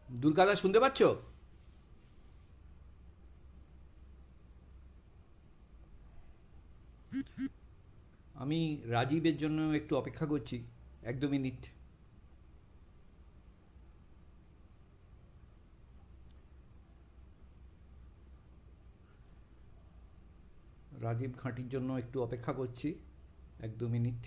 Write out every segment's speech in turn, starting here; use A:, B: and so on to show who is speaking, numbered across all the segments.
A: দুর্গাদা শুনতে পাচ্ছ? আমি রাজীবের জন্য একটু অপেক্ষা করছি, 1-2 মিনিট। রাজীব ঘাঁটির জন্য একটু অপেক্ষা করছি, 1-2 মিনিট।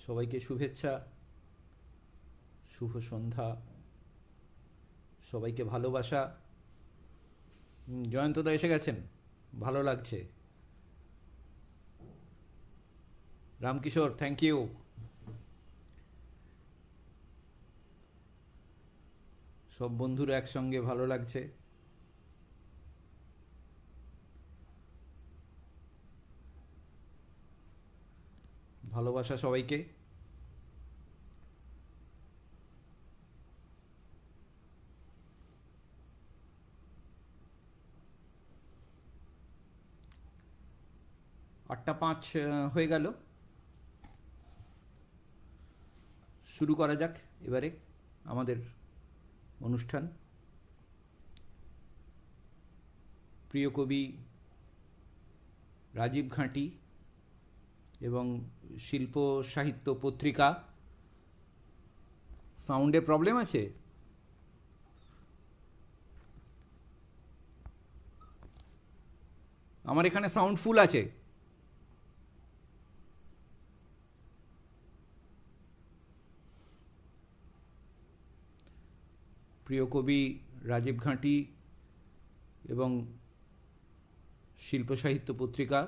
A: সবাইকে শুভেচ্ছা, শুভ সন্ধ্যা, সবাইকে ভালোবাসা। জয়ন্তদা এসে গেছেন, ভালো লাগছে। Ramkishore, thank you. সব বন্ধুরা একসঙ্গে, ভালো লাগছে। ভালোবাসা সবাইকে। আটটা পাঁচ হয়ে গেল, শুরু করা যাক এবারে আমাদের অনুষ্ঠান। প্রিয় কবি রাজীব ঘাঁটি এবং শিল্প সাহিত্য পত্রিকা। সাউন্ডে প্রবলেম আছে? আমার এখানে সাউন্ড ফুল আছে। প্রিয় কবি রাজীব ঘাঁটি এবং শিল্প সাহিত্য পত্রিকা,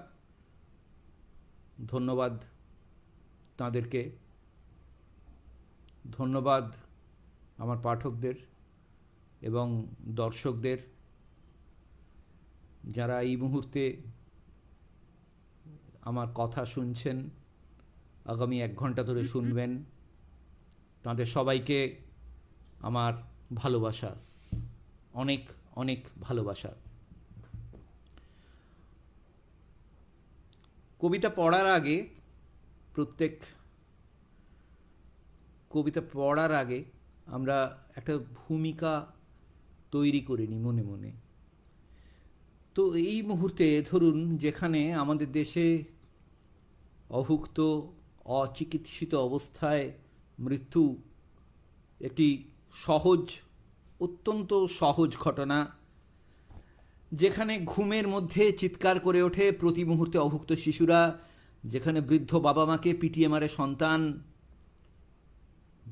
A: ধন্যবাদ তাঁদেরকে। ধন্যবাদ আমার পাঠকদের এবং দর্শকদের, যারা এই মুহূর্তে আমার কথা শুনছেন, আগামী 1 ঘন্টা ধরে শুনবেন। তাঁদের সবাইকে আমার ভালোবাসা, অনেক অনেক ভালোবাসা। কবিতা পড়ার আগে, প্রত্যেক কবিতা পড়ার আগে আমরা একটা ভূমিকা তৈরি করে নিই মনে মনে। তো এই মুহূর্তে ধরুন, যেখানে আমাদের দেশে অভুক্ত, অচিকিৎসিত অবস্থায় মৃত্যু একটি সহজ, অত্যন্ত সহজ ঘটনা, যেখানে ঘুমের মধ্যে চিৎকার করে ওঠে প্রতি মুহূর্তে অভুক্ত শিশুরা, যেখানে বৃদ্ধ বাবা মাকে পিটিয়ে মারে সন্তান,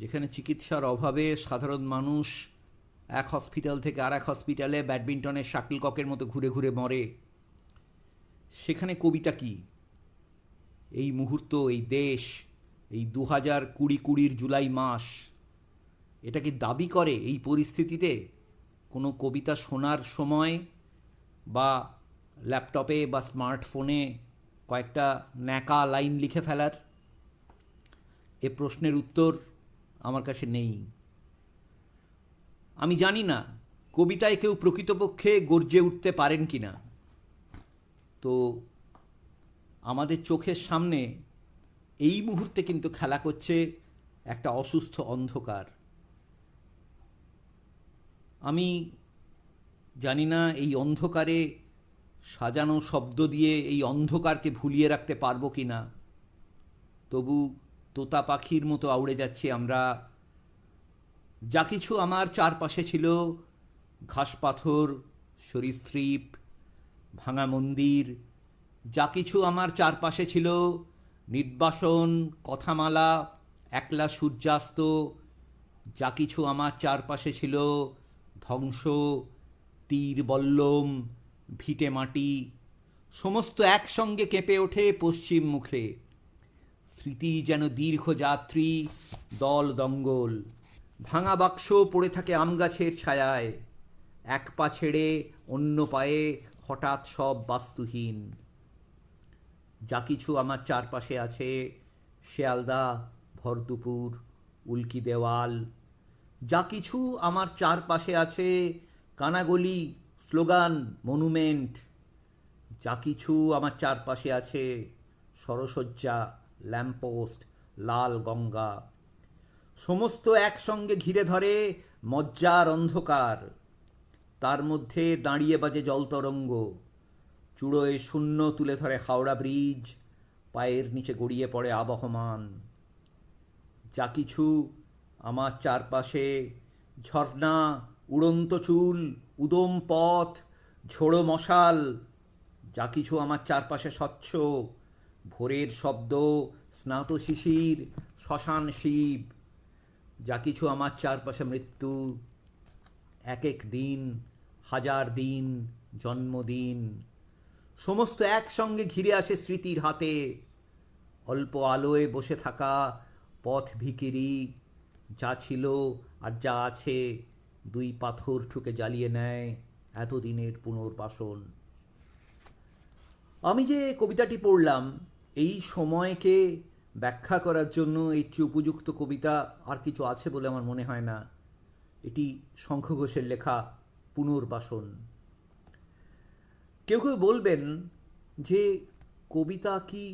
A: যেখানে চিকিৎসার অভাবে সাধারণ মানুষ এক হসপিটাল থেকে আর এক হসপিটালে ব্যাডমিন্টনের শাটলককের মতো ঘুরে ঘুরে মরে, সেখানে কবিতা কি? এই মুহূর্ত, এই দেশ, এই 2020 জুলাই মাস, এটা কি দাবি করে এই পরিস্থিতিতে কোনো কবিতা শোনার সময় বা ল্যাপটপে বা স্মার্টফোনে কয়েকটা ন্যাকা লাইন লিখে ফেলার? এ প্রশ্নের উত্তর আমার কাছে নেই। আমি জানি না কবিতায় কেউ প্রকৃতপক্ষে গর্জে উঠতে পারেন কি না। তো আমাদের চোখের সামনে এই মুহূর্তে কিন্তু খেলা করছে একটা অসুস্থ অন্ধকার। আমি জানি না এই অন্ধকারে সাজানো শব্দ দিয়ে এই অন্ধকারকে ভুলিয়ে রাখতে পারবো কি না। তবু তোতা পাখির মতো আউড়ে যাচ্ছি আমরা। যা কিছু আমার চারপাশে ছিল, ঘাস পাথর, সরীসৃপ, ভাঙা মন্দির, যা কিছু আমার চারপাশে ছিল, নির্বাসন, কথামালা, একলা সূর্যাস্ত, যা কিছু আমার চারপাশে ছিল, ধ্বংস, তীর বল্লম, ভিটে মাটি, সমস্ত একসঙ্গে কেঁপে ওঠে পশ্চিম মুখে। স্মৃতি যেন দীর্ঘ যাত্রী, দল দঙ্গল। ভাঙা বাক্স পড়ে থাকে আম গাছের ছায়ায়, এক পা ছেড়ে অন্য পায়ে হঠাৎ সব বাস্তুহীন। যা কিছু আমার চারপাশে আছে, শেয়ালদা, ভরদুপুর, উল্কি দেওয়াল, যা কিছু আমার চারপাশে আছে, কানাগলি, স্লোগান, মনুমেন্ট, যা কিছু আমার চারপাশে আছে, সরসজ্জা, ল্যাম্পপোস্ট, লাল গঙ্গা, সমস্ত একসঙ্গে ঘিরে ধরে মজ্জার অন্ধকার। তার মধ্যে দাঁড়িয়ে বাজে জলতরঙ্গ, চূড়োয় শূন্য তুলে ধরে হাওড়া ব্রিজ, পায়ের নিচে গড়িয়ে পড়ে আবহমান। যা কিছু আমার চারপাশে, ঝর্ণা, উড়ন্ত চুল, উদম পথ, ঝোড়ো মশাল, যা কিছু আমার চারপাশে স্বচ্ছ, ভোরের শব্দ, স্নাত শিশির, শ্মশান শিব, যা কিছু আমার চারপাশে মৃত্যু, এক এক দিন, হাজার দিন, জন্মদিন, সমস্ত একসঙ্গে ঘিরে আসে স্মৃতির হাতে। অল্প আলোয় বসে থাকা পথ ভিখিরি, যা ছিল আর যা আছে, দুই পাথর ঠুকে জ্বালিয়ে নেয় এতদিনের পুনর্বাসন। আমি যে কবিতাটি পড়লাম, এই সময়কে ব্যাখ্যা করার জন্য এর চেয়ে উপযুক্ত কবিতা আর কিছু আছে বলে আমার মনে হয় না। এটি শঙ্খ ঘোষের লেখা পুনর্বাসন। কেউ কেউ বলবেন যে কবিতা কি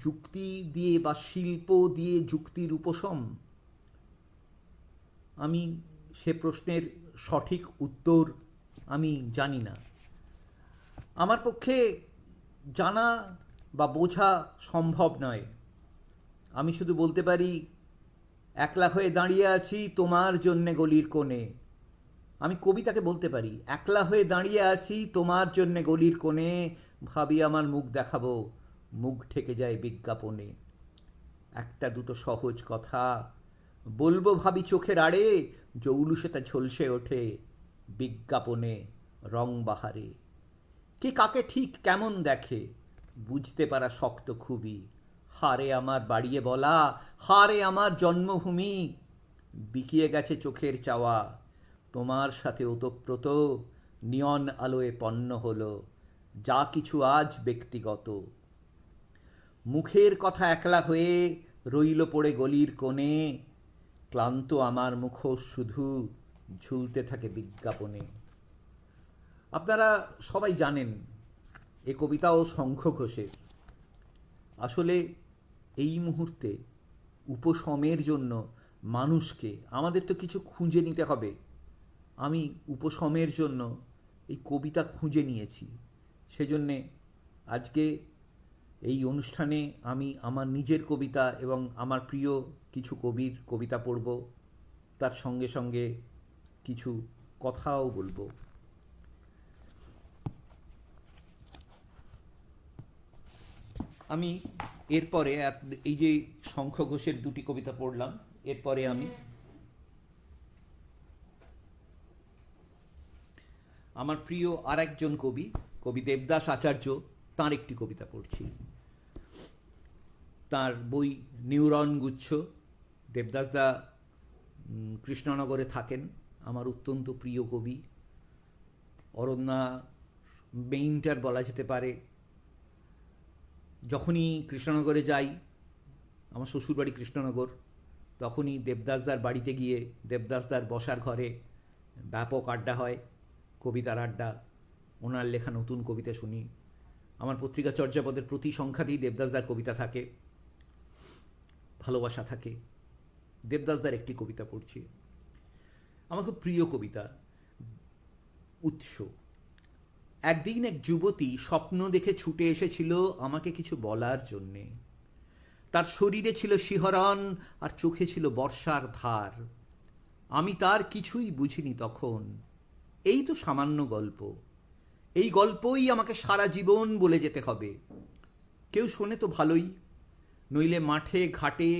A: যুক্তি দিয়ে বা শিল্প দিয়ে যুক্তির উপশম? আমি সে প্রশ্নের সঠিক উত্তর আমি জানি না। আমার পক্ষে জানা বা বোঝা সম্ভব নয়। আমি শুধু বলতে পারি, একলা হয়ে দাঁড়িয়ে আছি তোমার জন্যে গলির কোণে। আমি কবিতাকে বলতে পারি, একলা হয়ে দাঁড়িয়ে আছি তোমার জন্যে গলির কোণে, ভাবি আমার মুখ দেখাবো, মুখ ঠেকে যায় বিজ্ঞাপনে। একটা দুটো সহজ কথা বলবো ভাবি চোখের আড়ে, জৌলুসে তা ঝলসে ওঠে বিজ্ঞাপনে রং বাহারে। কে কাকে ঠিক কেমন দেখে বুঝতে পারা শক্ত খুবই। হারে আমার বাড়িয়ে বলা, হারে আমার জন্মভূমি, বিকিয়ে গেছে চোখের চাওয়া, তোমার সাথে ওতপ্রোত নিয়ন আলোয় পণ্য হলো যা কিছু আজ ব্যক্তিগত। মুখের কথা একলা হয়ে রইল পড়ে গলির কোণে, ক্লান্ত আমার মুখোশ শুধু ঝুলতে থাকে বিজ্ঞাপনে। আপনারা সবাই জানেন এ কবিতাও শঙ্খ ঘোষের। আসলে এই মুহূর্তে উপশমের জন্য মানুষকে আমাদের তো কিছু খুঁজে নিতে হবে। আমি উপশমের জন্য এই কবিতা খুঁজে নিয়েছি। সেজন্যে আজকে এই অনুষ্ঠানে আমি আমার নিজের কবিতা এবং আমার প্রিয় কিছু কবির কবিতা পড়ব, তার সঙ্গে সঙ্গে কিছু কথাও বলবো। আমি এরপরে এই যে শঙ্খ ঘোষের দুটি কবিতা পড়লাম, এরপরে আমি আমার প্রিয় আর একজন কবি, কবি দেবদাস আচার্য, তাঁর একটি কবিতা পড়ছি। তাঁর বই নিউরন গুচ্ছ। দেবদাসদা কৃষ্ণনগরে থাকেন, আমার অত্যন্ত প্রিয় কবি। অরণ্যা মেইনটার বলা যেতে পারে। যখনই কৃষ্ণনগরে যাই, আমার শ্বশুরবাড়ি কৃষ্ণনগর, তখনই দেবদাসদার বাড়িতে গিয়ে দেবদাসদার বসার ঘরে ব্যাপক আড্ডা হয়, কবিতার আড্ডা। ওনার লেখা নতুন কবিতা শুনি। আমার পত্রিকা চর্যাপদের প্রতি সংখ্যাতেই দেবদাসদার কবিতা থাকে, ভালোবাসা থাকে। দেবদাসদার একটি কবিতা পড়ছি, আমার খুব প্রিয় কবিতা, উৎস। একদিন এক যুবতী স্বপ্ন দেখে ছুটে এসেছিল আমাকে কিছু বলার জন্যে। তার শরীরে ছিল শিহরণ আর চোখে ছিল বর্ষার ধার। আমি তার কিছুই বুঝিনি তখন। এই তো সামান্য গল্প, এই গল্পই আমাকে সারা জীবন বলে যেতে হবে। কেউ শোনে তো ভালোই, নইলে মাঠে ঘাটে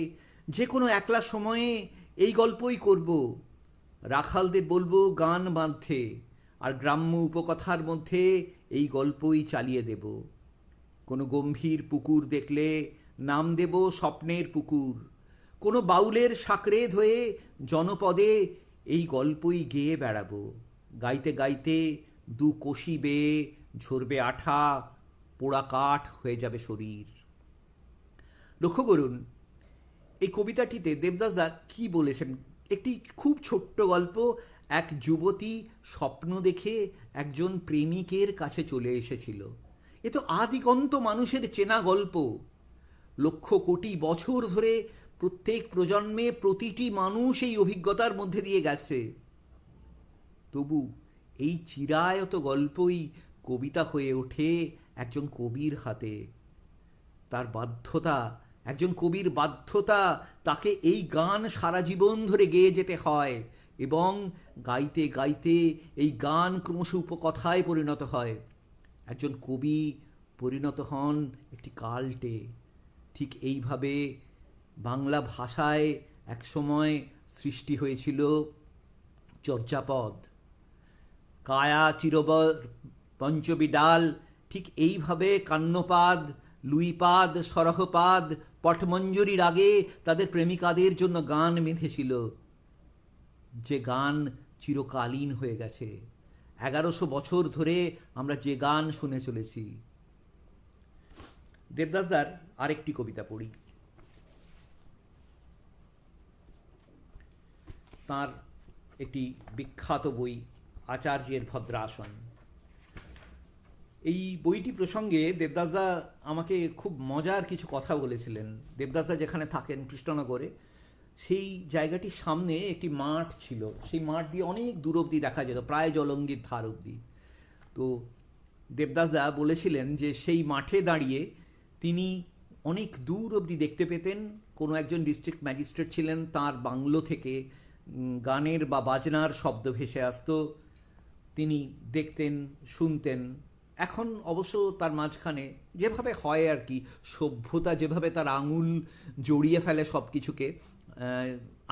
A: যে কোনো একলা সময়ে এই গল্পই করব। রাখালদের বলবো গান বাঁধতে, আর গ্রাম্য উপকথার মধ্যে এই গল্পই চালিয়ে দেব। কোনো গম্ভীর পুকুর দেখলে নাম দেব স্বপ্নের পুকুর। কোনো বাউলের সাকরেদ হয়ে জনপদে এই গল্পই গেয়ে বেড়াবো। গাইতে গাইতে দু কোষি বেয়ে ঝরবে আঠা, পোড়া কাঠ হয়ে যাবে শরীর। লক্ষ্য করুন এই কবিতাটিতে দেবদাসদা কি বলেছেন, একটি খুব ছোট্ট গল্প। এক যুবতী স্বপ্ন দেখে একজন প্রেমিকের কাছে চলে এসেছিল। এ তো আদিগন্ত মানুষের চেনা গল্প। লক্ষ কোটি বছর ধরে প্রত্যেক প্রজন্মে প্রতিটি মানুষ এই অভিজ্ঞতার মধ্যে দিয়ে গেছে। তবু এই চিরায়ত গল্পই কবিতা হয়ে ওঠে একজন কবির হাতে। তার বাধ্যতা, একজন কবির বাধ্যতা, তাকে এই গান সারা জীবন ধরে গেয়ে যেতে হয়, এবং গাইতে গাইতে এই গান ক্রমশ উপকথায় পরিণত হয়। একজন কবি পরিণত হন একটি কাল্টে। ঠিক এইভাবে বাংলা ভাষায় একসময় সৃষ্টি হয়েছিল চর্যাপদ, কায়া চিরবর পঞ্চবিডাল। ঠিক এইভাবে কান্নপাদ, লুইপাদ, সরহপাদ পটমঞ্জরির আগে তাদের প্রেমিকাদের জন্য গান বেঁধেছিল, যে গান চিরকালীন হয়ে গেছে। 1100 বছর ধরে আমরা যে গান শুনে চলেছি। দেবদাসদার আরেকটি কবিতা পড়ি। তার একটি বিখ্যাত বই আচার্যের ভদ্রাসন। এই বইটি প্রসঙ্গে দেবদাসদা আমাকে খুব মজার কিছু কথা বলেছিলেন। দেবদাসদা যেখানে থাকেন কৃষ্ণনগরে, সেই জায়গাটির সামনে একটি মাঠ ছিল। সেই মাঠ দিয়ে অনেক দূর অবধি দেখা যেত, প্রায় জলঙ্গির ধার অবধি। তো দেবদাসদা বলেছিলেন যে সেই মাঠে দাঁড়িয়ে তিনি অনেক দূর অবধি দেখতে পেতেন কোনো একজন ডিস্ট্রিক্ট ম্যাজিস্ট্রেট ছিলেন, তার বাংলো থেকে গানের বা বাজনার শব্দ ভেসে আসতো। তিনি দেখতেন, শুনতেন। এখন অবশ্য তার মাঝখানে যেভাবে হয় আর কি, সভ্যতা যেভাবে তার আঙুল জড়িয়ে ফেলে সব কিছুকে,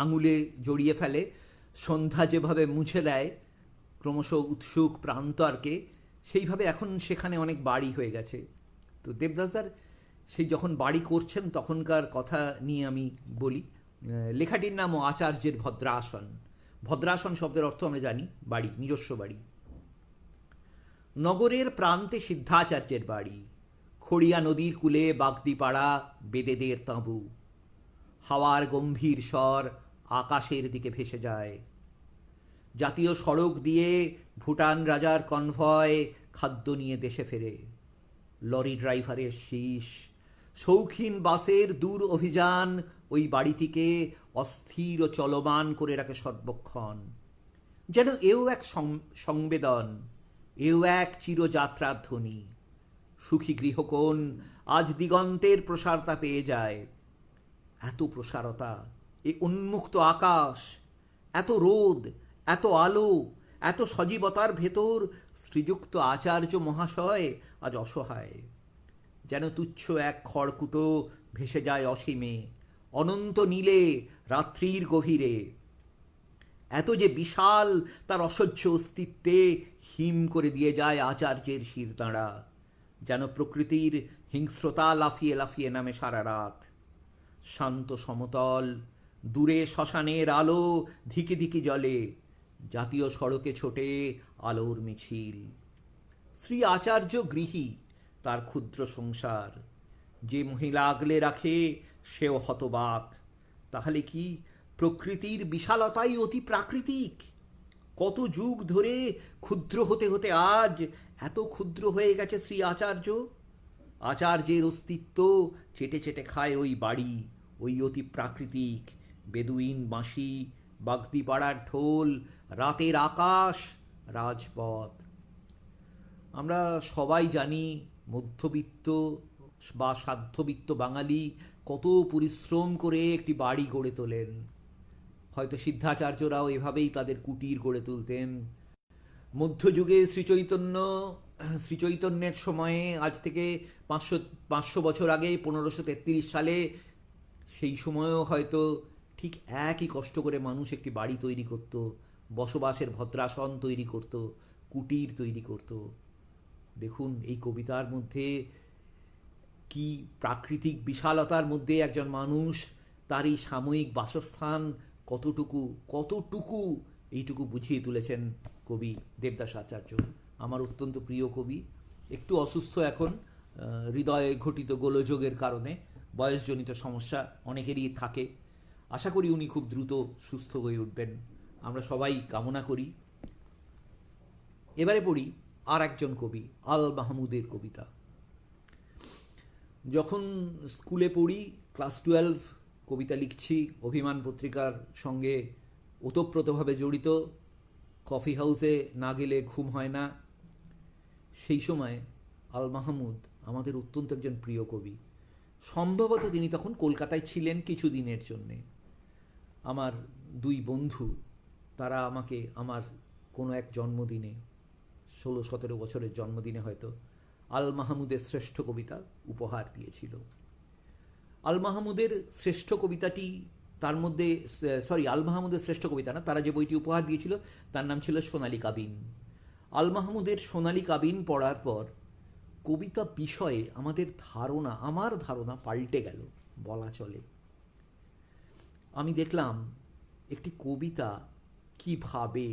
A: আঙুলে জড়িয়ে ফেলে, সন্ধ্যা যেভাবে মুছে দেয় ক্রমশ উৎসুক প্রান্তরকে, সেইভাবে এখন সেখানে অনেক বাড়ি হয়ে গেছে। তো দেবদাসদার সেই যখন বাড়ি করছেন তখনকার কথা নিয়ে আমি বলি। লেখাটির নামও আচার্যের ভদ্রাসন। ভদ্রাসন শব্দের অর্থ আমরা জানি বাড়ি, নিজস্ব বাড়ি। নগরের প্রান্তে সিদ্ধাচার্যের বাড়ি। খড়িয়া নদীর কূলে বাগদিপাড়া বেদেদের তাঁবু। হাওয়ার গম্ভীর স্বর আকাশের দিকে ভেসে যায়। জাতীয় সড়ক দিয়ে ভুটান রাজার কনভয় খাদ্য নিয়ে দেশে ফেরে। লরি ড্রাইভারের শীষ, শৌখিন বাসের দূর অভিযান ওই বাড়িটিকে অস্থির ও চলমান করে রাখে সর্বক্ষণ। যেন এও এক সংবেদন, এও এক চিরযাত্রার ধ্বনি। সুখী গৃহকোণ আজ দিগন্তের প্রসারতা পেয়ে যায়। এত প্রসারতা, এ উন্মুক্ত আকাশ, এত রোদ, এত আলো, এত সজীবতার ভেতর শ্রীযুক্ত আচার্য মহাশয় আজ অসহায়। যেন তুচ্ছ এক খড়কুটো ভেসে যায় অসীমে, অনন্ত নীলে, রাত্রির গভীরে। এত যে বিশাল, তার অসহ্য অস্তিত্বে হিম করে দিয়ে যায় আচার্যের শিরদাঁড়া। যেন প্রকৃতির হিংস্রতা লাফিয়ে লাফিয়ে নামে সারা রাত। শান্ত সমতল, দূরে শ্মশানের আলো ধিকি ধিকি জ্বলে। জাতীয় সড়কে ছোটে আলোর মিছিল। শ্রী আচার্য গৃহী, তার ক্ষুদ্র সংসার। যে মহিলা আগলে রাখে সেও হতবাক। তাহলে কি প্রকৃতির বিশালতাই অতি প্রাকৃতিক? কত যুগ ধরে ক্ষুদ্র হতে হতে আজ এত ক্ষুদ্র হয়ে গেছে শ্রী আচার্য। আচার্যের অস্তিত্ব চেটে চেটে খায় ওই বাড়ি, ওই অতি প্রাকৃতিক। বেদুইন বাঁশি, বাগদিপাড়ার ঢোল, রাতের আকাশ, রাজপথ। আমরা সবাই জানি মধ্যবিত্ত বা সাধ্যবিত্ত বাঙালি কত পরিশ্রম করে একটি বাড়ি গড়ে তোলেন। হয়তো সিদ্ধাচার্যরাও এভাবেই তাদের কুটির গড়ে তুলতেন। মধ্যযুগে শ্রীচৈতন্যের সময়ে, আজ থেকে 500 বছর আগে, 1533 সালে, সেই সময়েও হয়তো ঠিক একই কষ্ট করে মানুষ একটি বাড়ি তৈরি করত, বসবাসের ভদ্রাসন তৈরি করত, কুটির তৈরি করত। দেখুন এই কবিতার মধ্যে কি প্রাকৃতিক বিশালতার মধ্যে একজন মানুষ তার এই সাময়িক বাসস্থান কতটুকু এইটুকু বুঝিয়ে তুলেছেন কবি দেবদাস আচার্য। আমার অত্যন্ত প্রিয় কবি। একটু অসুস্থ এখন, হৃদয়ে ঘটিত গোলযোগের কারণে, বয়সজনিত সমস্যা অনেকেরই থাকে। আশা করি উনি খুব দ্রুত সুস্থ হয়ে উঠবেন, আমরা সবাই কামনা করি। এবারে পড়ি আর একজন কবি, আল মাহমুদের কবিতা। যখন স্কুলে পড়ি, ক্লাস 12, কবিতা লিখছি, অভিমান পত্রিকার সঙ্গে ওতপ্রোতভাবে জড়িত, কফি হাউসে না গেলে ঘুম হয় না। সেই সময় আল মাহমুদ আমাদের অত্যন্ত একজন প্রিয় কবি। সম্ভবত তিনি তখন কলকাতায় ছিলেন কিছুদিনের জন্যে। আমার দুই বন্ধু, তারা আমাকে আমার কোনো এক জন্মদিনে, 16-17 বছরের জন্মদিনে হয়তো, আল মাহমুদের শ্রেষ্ঠ কবিতা উপহার দিয়েছিল। আল মাহমুদের শ্রেষ্ঠ কবিতাটি, তার মধ্যে আল মাহমুদের শ্রেষ্ঠ কবিতা না, তারা যে বইটি উপহার দিয়েছিল তার নাম ছিল সোনালী কাবিন। আল মাহমুদের সোনালী কাবিন পড়ার পর কবিতা বিষয়ে আমার ধারণা পাল্টে গেল বলা চলে। আমি দেখলাম একটি কবিতা কিভাবে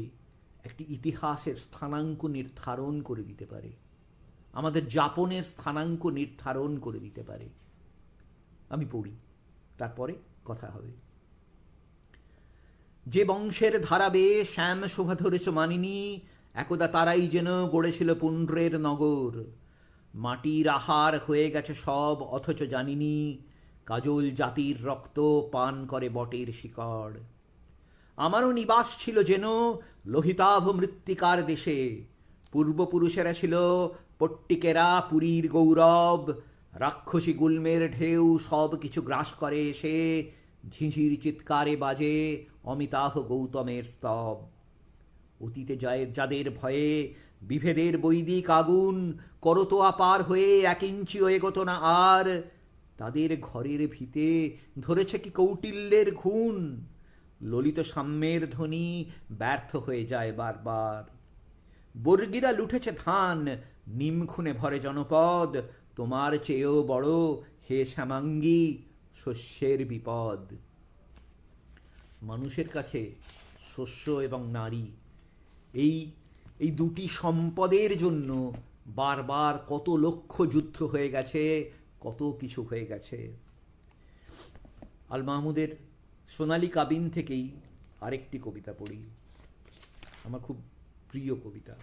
A: একটি ইতিহাসের স্থানাঙ্ক নির্ধারণ করে দিতে পারে, আমাদের যাপনের স্থানাঙ্ক নির্ধারণ করে দিতে পারে। আমি পড়ি, তারপরে কথা হবে। যে বংশের ধারাবে শ্যাম শোভা ধরেছ মানিনী, একদা তারাই যেন গড়েছিল পুণ্ড্রের নগর। মাটির আহার হয়ে গেছে সব, অথচ জানিনি কাজল জাতির রক্ত পান করে বটের শিকড়। আমারও নিবাস ছিল যেন লোহিতাভ মৃত্তিকার দেশে, পূর্বপুরুষেরা ছিল পট্টিকেরা পুরীর গৌরব। রাক্ষসী গুল্মের ঢেউ সব কিছু গ্রাস করে এসে, ঝিঁঝির চিৎকারে বাজে অমিতাভ গৌতমের স্তব। অতীতে যাদের ভয়ে বিভেদের বৈদিক আগুন করতোয়া পার হয়ে 1 ইঞ্চিও এগোতো না আর, তাদের ঘরের ভিতে ধরেছে কি কৌটিল্যের ঘুণ। ললিত সাম্যের ধ্বনি ব্যর্থ হয়ে যায় বারবার। বর্গীরা লুঠেছে ধান, নিমখুনে ভরে জনপদ। তোমার চেয়েও বড় হে শ্যামাঙ্গী শস্যের বিপদ। মানুষের কাছে শস্য এবং নারী, এই দুটি সম্পদের জন্য বারবার কত লক্ষ যুদ্ধ হয়ে গেছে, কত কিছু হয়ে গেছে। আল মাহমুদের সোনালী কাবিন থেকেই আরেকটি কবিতা পড়ি, আমার খুব প্রিয় কবিতা।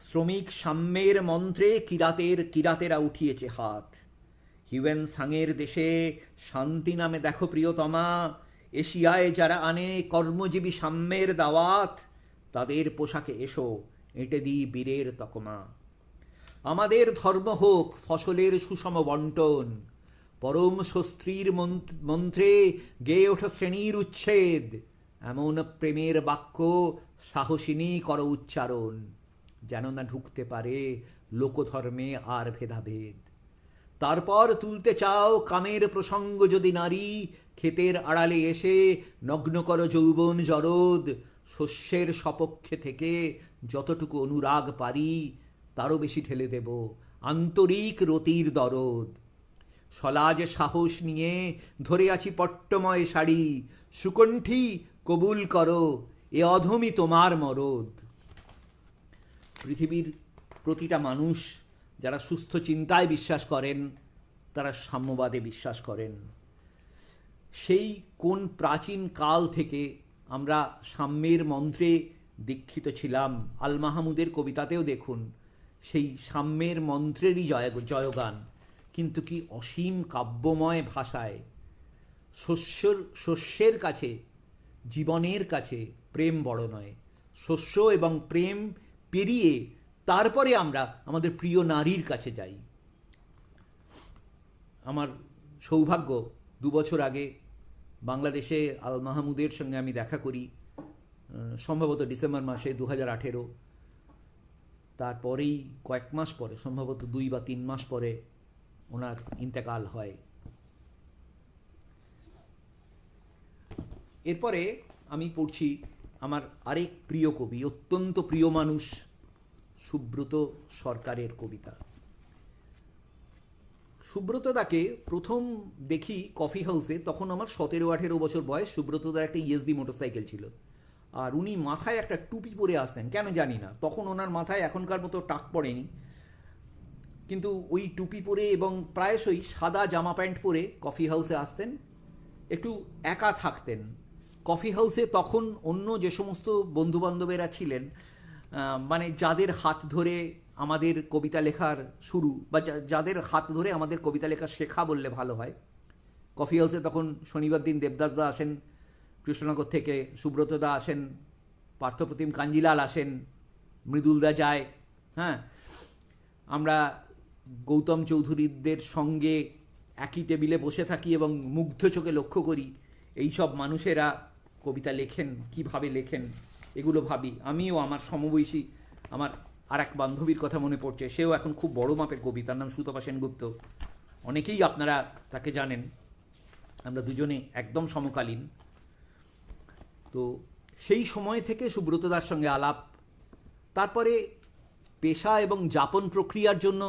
A: শ্রমিক সাম্যের মন্ত্রে কিরাতেরা উঠিয়েছে হাত। হিউয়েন সাংয়ের দেশে শান্তি নামে দেখো প্রিয়তমা, এশিয়ায় যারা আনে কর্মজীবী সাম্যের দাওয়াত, তাদের পোশাকে এসো এঁটে দিই বীরের তকমা। আমাদের ধর্ম হোক ফসলের সুষম বন্টন, পরম স্বস্ত্রীর মন্ত্রে গেয়ে ওঠো শ্রেণীর উচ্ছেদ। এমন প্রেমের বাক্য সাহসিনী কর উচ্চারণ, যেন না ঢুকতে পারে লোকধর্মে আর ভেদাভেদ। তারপর তুলতে চাও কামের প্রসঙ্গ যদি নারী, ক্ষেতের আড়ালে এসে নগ্ন কর যৌবন জরদ। শস্যের সপক্ষে থেকে যতটুকু অনুরাগ পারি, তারও বেশি ঠেলে দেব আন্তরিক রতির দরদ। সলাজ সাহস নিয়ে ধরে আছি পট্টময় শাড়ি, সুকণ্ঠী কবুল করো এ অধমই তোমার মরদ। পৃথিবীর প্রতিটা মানুষ যারা সুস্থ চিন্তায় বিশ্বাস করেন, তারা সাম্যবাদে বিশ্বাস করেন। সেই কোন প্রাচীন কাল থেকে আমরা সাম্যের মন্ত্রে দীক্ষিত ছিলাম। আল মাহমুদের কবিতাতেও দেখুন সেই সাম্যের মন্ত্রেরই জয়গান, কিন্তু কি অসীম কাব্যময় ভাষায়। শস্যের কাছে, জীবনের কাছে প্রেম বড় নয়, শস্য এবং প্রেম পেরিয়ে তারপরে আমরা আমাদের প্রিয় নারীর কাছে যাই। আমার সৌভাগ্য 2 বছর আগে বাংলাদেশে আল মাহমুদের সঙ্গে আমি দেখা করি, সম্ভবত ডিসেম্বর মাসে 2018। তারপরেই কয়েক মাস পরে, সম্ভবত 2 বা 3 মাস পরে ওনার ইন্তেকাল হয়। এরপরে আমি পড়ছি আমার আরেক প্রিয় কবি, অত্যন্ত প্রিয় মানুষ, সুব্রত সরকারের কবিতা। সুব্রতদাকে প্রথম দেখি কফি হাউসে, তখন আমার 17-18 বছর বয়স। সুব্রতদার একটা ইএসডি মোটরসাইকেল ছিল, আর উনি মাথায় একটা টুপি পরে আসতেন, কেন জানি না। তখন ওনার মাথায় এখনকার মতো টাক পড়েনি, কিন্তু ওই টুপি পরে এবং প্রায়শই সাদা জামা প্যান্ট পরে কফি হাউসে আসতেন, একটু একা থাকতেন। কফি হাউসে তখন অন্য যে সমস্ত বন্ধুবান্ধবেরা ছিলেন, মানে যাদের হাত ধরে আমাদের কবিতা লেখার শুরু, বা যাদের হাত ধরে আমাদের কবিতা লেখা শেখা বললে ভালো হয়, কফি হাউসে তখন শনিবার দিন দেবদাস দা আসেন কৃষ্ণনগর থেকে, সুব্রত দা আসেন, পার্থপ্রতিম কাঞ্জিলাল আসেন, মৃদুলদা যায়। হ্যাঁ, আমরা গৌতম চৌধুরীদের সঙ্গে একই টেবিলে বসে থাকি এবং মুগ্ধ চোখে লক্ষ্য করি এই সব মানুষেরা কবিতা লেখেন, কিভাবে লেখেন এগুলো ভাবি। আমিও আমার সমবয়সী আমার আর এক বান্ধবীর কথা মনে পড়ছে, সেও এখন খুব বড় মাপের কবি, তার নাম সুতপা সেনগুপ্ত। অনেকেই আপনারা তাকে জানেন, আমরা দুজনে একদম সমকালীন। তো সেই সময় থেকে সুব্রতদার সঙ্গে আলাপ। তারপরে পেশা এবং যাপন প্রক্রিয়ার জন্য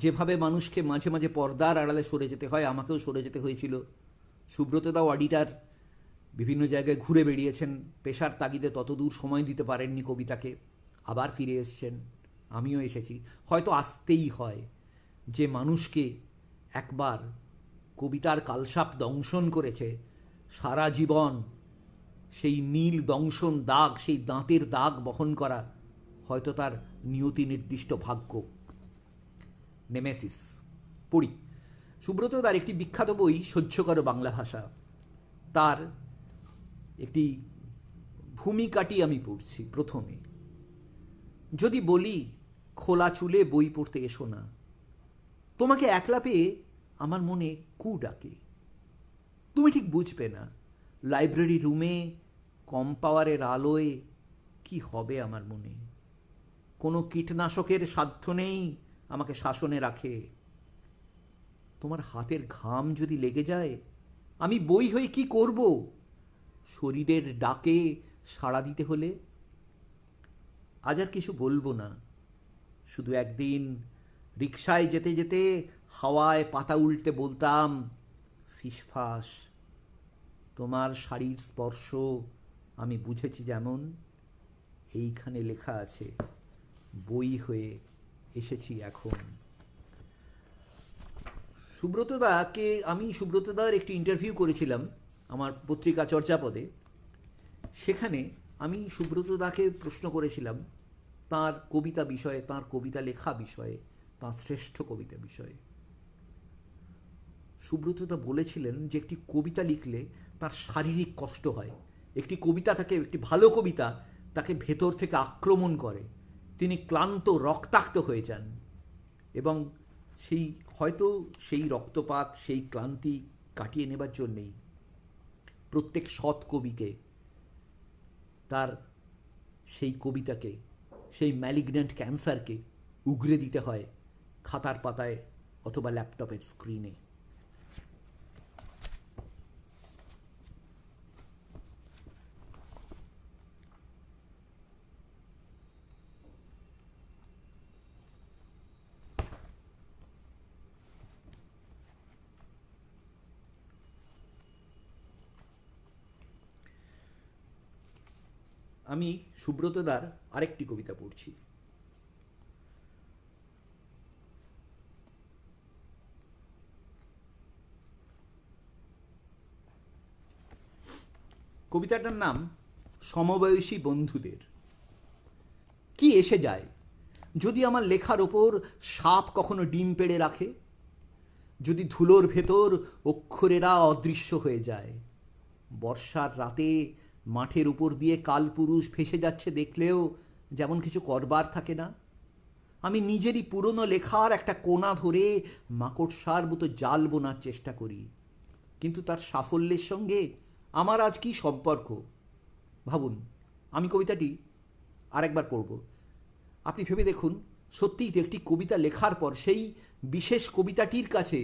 A: যেভাবে মানুষকে মাঝে মাঝে পর্দার আড়ালে সরে যেতে হয়, আমাকেও সরে যেতে হয়েছিল। সুব্রতদাও অডিটার, বিভিন্ন জায়গায় ঘুরে বেরিয়েছেন, পেশার তাগিদে ততদূর সময় দিতে পারেননি কবিতাকে, আবার ফিরে এসছেন, আমিও এসেছি। হয়তো আসতেই হয়, যে মানুষকে একবার কবিতার কালসাপ দংশন করেছে, সারা জীবন সেই নীল দংশন দাগ, সেই দাঁতের দাগ বহন করা হয়তো তার নিয়তি নির্দিষ্ট ভাগ্য। নেমেসিস পড়ি। সুব্রত তার একটি বিখ্যাত বই সহ্য করো বাংলা ভাষা, তার একটি ভূমিকাটি আমি পড়ছি প্রথমে। যদি বলি খোলা চুলে বই পড়তে এসো না, তোমাকে একলা পেয়ে আমার মনে কু ডাকে। তুমি ঠিক বুঝবে না, লাইব্রেরি রুমে কম পাওয়ারের আলোয় কি হবে আমার মনে। কোনো কীটনাশকের সাধ্য নেই আমাকে শাসনে রাখে। তোমার হাতের ঘাম যদি লেগে যায়, আমি বই হয়ে কি করব শরীরের ডাকে সাড়া দিতে হলে। আজ আর কিছু বলবো না, শুধু একদিন রিকশায় যেতে যেতে হাওয়ায় পাতা উল্টে বলতাম ফিসফাস, তোমার শাড়ির স্পর্শ আমি বুঝেছি যেমন, এইখানে লেখা আছে বই হয়ে এসেছি এখন। সুব্রতদাকে আমি সুব্রতদার একটি ইন্টারভিউ করেছিলাম আমার পত্রিকা চর্যাপদে। সেখানে আমি সুব্রতদাকে প্রশ্ন করেছিলাম তার কবিতা বিষয়ে, তার কবিতা লেখা বিষয়ে, তার শ্রেষ্ঠ কবিতা বিষয়ে। সুব্রতদা বলেছিলেন যে একটি কবিতা লিখলে তার শারীরিক কষ্ট হয়, একটি কবিতা তাকে, একটি ভালো কবিতা তাকে ভেতর থেকে আক্রমণ করে, তিনি ক্লান্ত রক্তাক্ত হয়ে যান। এবং সেই হয়তো সেই রক্তপাত, সেই ক্লান্তি কাটিয়ে নেবার জন্যেই প্রত্যেক সৎ কবিকে তার সেই কবিতাকে, সেই ম্যালিগন্যান্ট ক্যান্সারকে উগরে দিতে হয় খাতার পাতায় অথবা ল্যাপটপের স্ক্রিনে। আমি সুব্রতদার আরেকটি কবিতা পড়ছি। কবিতাটার নাম সমবয়সী বন্ধুদের। কি এসে যায় যদি আমার লেখার ওপর সাপ কখনো ডিম পেড়ে রাখে, যদি ধুলোর ভেতর অক্ষরেরা অদৃশ্য হয়ে যায়, বর্ষার রাতে মাঠের উপর দিয়ে কালপুরুষ ভেসে যাচ্ছে দেখলেও যেমন কিছু করবার থাকে না। আমি নিজেরই পুরনো লেখার একটা কোণা ধরে মাকড়সার মতো জাল বোনার চেষ্টা করি, কিন্তু তার সাফল্যের সঙ্গে আমার আজ কি সম্পর্ক? ভাবুন, আমি কবিতাটি আরেকবার পড়ব। আপনি ভেবে দেখুন, সত্যিই তো একটি কবিতা লেখার পর সেই বিশেষ কবিতাটির কাছে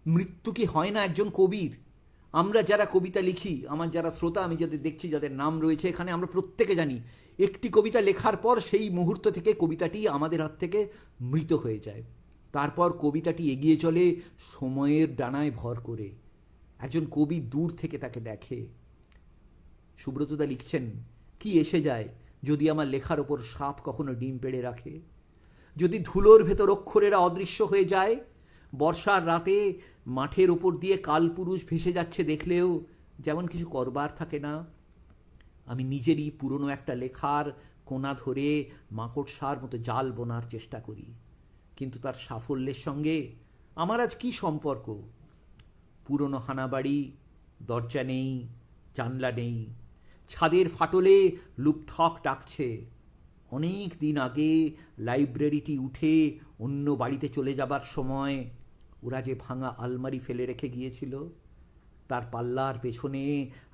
A: মৃত্যু কি হয় না একজন কবির? আমরা যারা কবিতা লিখি, আমার যারা শ্রোতা, আমি যাদের দেখছি, যাদের নাম রয়েছে এখানে, আমরা প্রত্যেকে জানি একটি কবিতা লেখার পর সেই মুহূর্ত থেকে কবিতাটি আমাদের হাত থেকে মৃত হয়ে যায়। তারপর কবিতাটি এগিয়ে চলে সময়ের ডানায় ভর করে। একজন কবি দূর থেকে তাকে দেখে। সুব্রতদা লিখছেন, কি এসে যায় যদি আমার লেখার ওপর সাপ কখনো ডিম পেড়ে রাখে? যদি ধুলোর ভেতর অক্ষরেরা অদৃশ্য হয়ে যায়, বর্ষার রাতে মাঠের ওপর দিয়ে কালপুরুষ ভেসে যাচ্ছে দেখলেও যেমন কিছু করবার থাকে না, আমি নিজেরই পুরনো একটা লেখার কোনা ধরে মাকড়সার মতো জাল বোনার চেষ্টা করি। কিন্তু তার সাফল্যের সঙ্গে আমার আজ কী সম্পর্ক? পুরনো হানাবাড়ি, দরজা নেই, জানলা নেই, ছাদের ফাটলে লুপথক ডাকছে। অনেক দিন আগে লাইব্রেরিটি উঠে অন্য বাড়িতে চলে যাবার সময় ওরা যে ভাঙা আলমারি ফেলে রেখে গিয়েছিল, তার পাল্লার পেছনে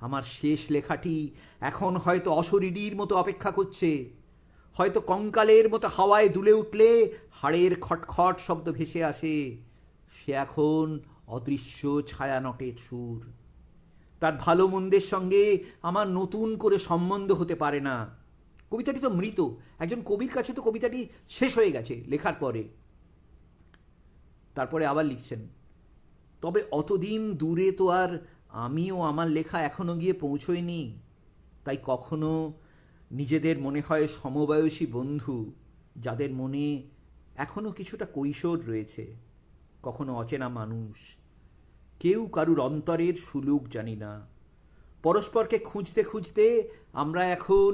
A: আমার শেষ লেখাটি এখন হয়তো অশরীরীর মতো অপেক্ষা করছে। হয়তো কঙ্কালের মতো হাওয়ায় দুলে উঠলে হাড়ের খটখট শব্দ ভেসে আসে। সে এখন অদৃশ্য ছায়ানটের সুর। তার ভালো মন্দের সঙ্গে আমার নতুন করে সম্বন্ধ হতে পারে না। কবিতাটি তো মৃত। একজন কবির কাছে তো কবিতাটি শেষ হয়ে গেছে লেখার পরে। তারপরে আবার লিখছেন, তবে অতদিন দূরে তো আর আমিও আমার লেখা এখনো গিয়ে পৌঁছয়নি। তাই কখনো নিজেদের মনে হয় সমবয়সী বন্ধু, যাদের মনে এখনো কিছুটা কৈশোর রয়েছে, কখনো অচেনা মানুষ। কেউ কারুর অন্তরের সুলুক জানি না। পরস্পরকে খুঁজতে খুঁজতে আমরা এখন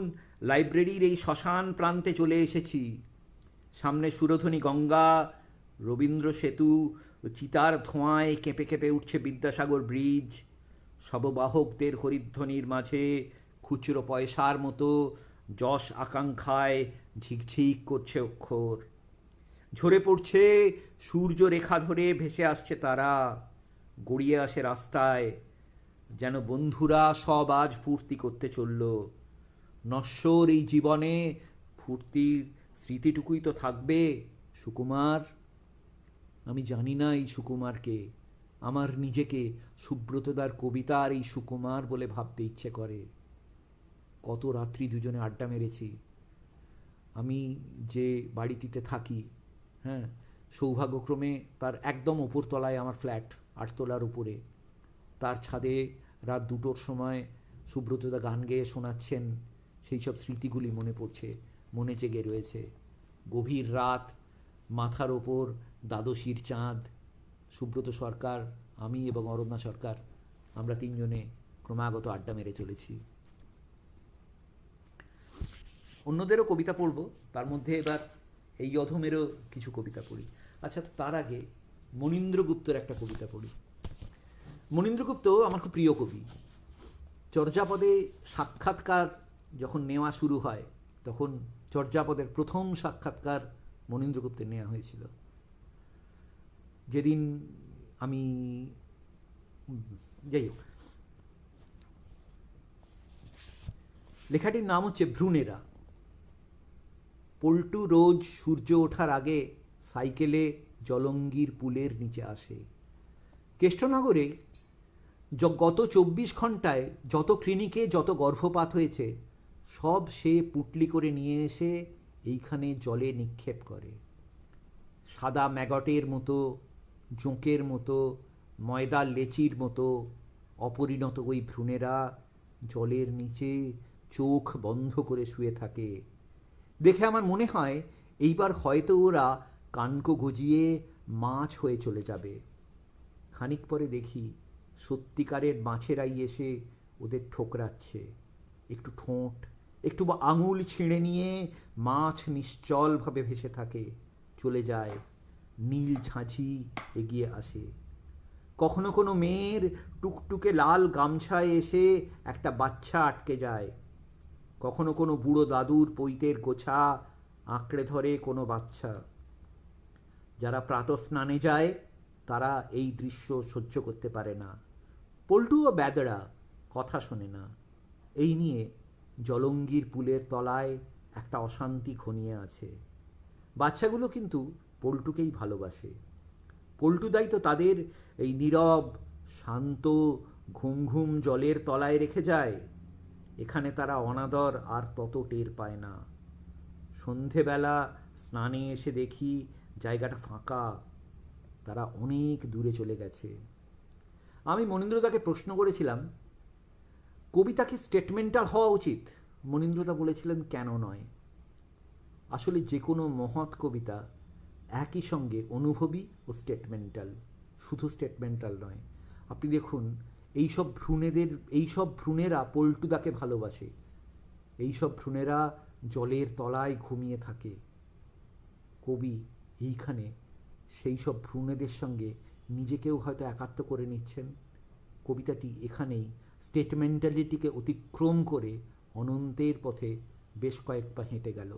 A: লাইব্রেরির এই শ্মশান প্রান্তে চলে এসেছি। সামনে সুরধনী গঙ্গা, রবীন্দ্র সেতু, চিতার ধোঁয়ায় কেঁপে কেঁপে উঠছে বিদ্যাসাগর ব্রিজ। শববাহকদের হরিধ্বনির মাঝে খুচরো পয়সার মতো যশ আকাঙ্ক্ষায় ঝিকঝিক করছে অক্ষর। ঝরে পড়ছে সূর্য রেখা ধরে ভেসে আসছে তারা, গড়িয়ে আসে রাস্তায়, যেন বন্ধুরা সব আজ ফুর্তি করতে চলল। নশ্বর এই জীবনে ফুর্তির স্মৃতিটুকুই তো থাকবে, সুকুমার। আমি জানি না এই সুকুমারকে। আমার নিজেকে সুব্রতদার কবিতার এই সুকুমার বলে ভাবতে ইচ্ছে করে। কত রাত্রি দুজনে আড্ডা মেরেছি। আমি যে বাড়িটিতে থাকি, হ্যাঁ, সৌভাগ্যক্রমে তার একদম ওপর তলায় আমার ফ্ল্যাট, 8 তলার উপরে। তার ছাদে রাত 2টোর সময় সুব্রতদা গান গেয়ে শোনাচ্ছেন। সেই সব স্মৃতিগুলি মনে পড়ছে, মনে জেগে রয়েছে। গভীর রাত, মাথার ওপর দ্বাদশীর চাঁদ, সুব্রত সরকার, আমি এবং অরণ্যা সরকার, আমরা তিনজনে ক্রমাগত আড্ডা মেরে চলেছি। অন্যদেরও কবিতা পড়ব, তার মধ্যে এবার এই অধমেরও কিছু কবিতা পড়ি। আচ্ছা, তার আগে মনীন্দ্রগুপ্তর একটা কবিতা পড়ি। মনীন্দ্রগুপ্ত আমার খুব প্রিয় কবি। চর্যাপদে সাক্ষাৎকার যখন নেওয়া শুরু হয়, তখন চর্যাপদের প্রথম সাক্ষাৎকার মনীন্দ্রগুপ্তের নেওয়া হয়েছিল। যেদিন আমি, যাই হোক, লেখাটির নাম হচ্ছে ভ্রূণেরা। পল্টু রোজ সূর্য ওঠার আগে সাইকেলে জলঙ্গির পুলের নিচে আসে। কেষ্টনগরে গত 24 ঘন্টায় যত ক্লিনিকে যত গর্ভপাত হয়েছে, সব সে পুটলি করে নিয়ে এসে এইখানে জলে নিক্ষেপ করে। সাদা ম্যাগটের মতো, জোঁকের মতো, ময়দার লেচির মতো অপরিণত ওই ভ্রূণেরা জলের নিচে চোখ বন্ধ করে শুয়ে থাকে। দেখে আমার মনে হয় এইবার হয়তো ওরা কানকো গজিয়ে মাছ হয়ে চলে যাবে। খানিক পরে দেখি সত্যিকারের মাছেরাই এসে ওদের ঠোকরাচ্ছে। একটু ঠোঁট, একটু আঙুল ছিঁড়ে নিয়ে মাছ নিশ্চলভাবে ভেসে থাকে, চলে যায়। নীল ঝাঁঝি এগিয়ে আসে। কখনো কোনো মেয়ের টুকটুকে লাল গামছায় এসে একটা বাচ্চা আটকে যায়। কখনো কোনো বুড়ো দাদুর পৈতের গোছা আঁকড়ে ধরে কোনো বাচ্চা। যারা প্রাতঃস্নানে যায় তারা এই দৃশ্য সহ্য করতে পারে না। পল্টু ও ব্যাদরা কথা শোনে না। এই নিয়ে জলঙ্গির পুলের তলায় একটা অশান্তি ঘনিয়ে আছে। বাচ্চাগুলো কিন্তু পল্টুকেই ভালোবাসে। পল্টুদাই তো তাদের এই নীরব শান্ত ঘুম ঘুম জলের তলায় রেখে যায়। এখানে তারা অনাদর আর তত টের পায় না। সন্ধেবেলা স্নানে এসে দেখি জায়গাটা ফাঁকা, তারা অনেক দূরে চলে গেছে। আমি মনীন্দ্রদাকে প্রশ্ন করেছিলাম, কবিতা কি স্টেটমেন্টাল হওয়া উচিত? মনীন্দ্রদা বলেছিলেন, কেন নয়। আসলে যে কোনো মহৎ কবিতা একই সঙ্গে অনুভবী ও স্টেটমেন্টাল, শুধু স্টেটমেন্টাল নয়। আপনি দেখুন এইসব ভ্রূণেরা পল্টুদাকে ভালোবাসে, এইসব ভ্রূণেরা জলের তলায় ঘুমিয়ে থাকে। কবি এইখানে সেই সব ভ্রূণেদের সঙ্গে নিজেকেও হয়তো একাত্ম করে নিচ্ছেন। কবিতাটি এখানেই স্টেটমেন্টালিটিকে অতিক্রম করে অনন্তের পথে বেশ কয়েক পা হেঁটে গেল।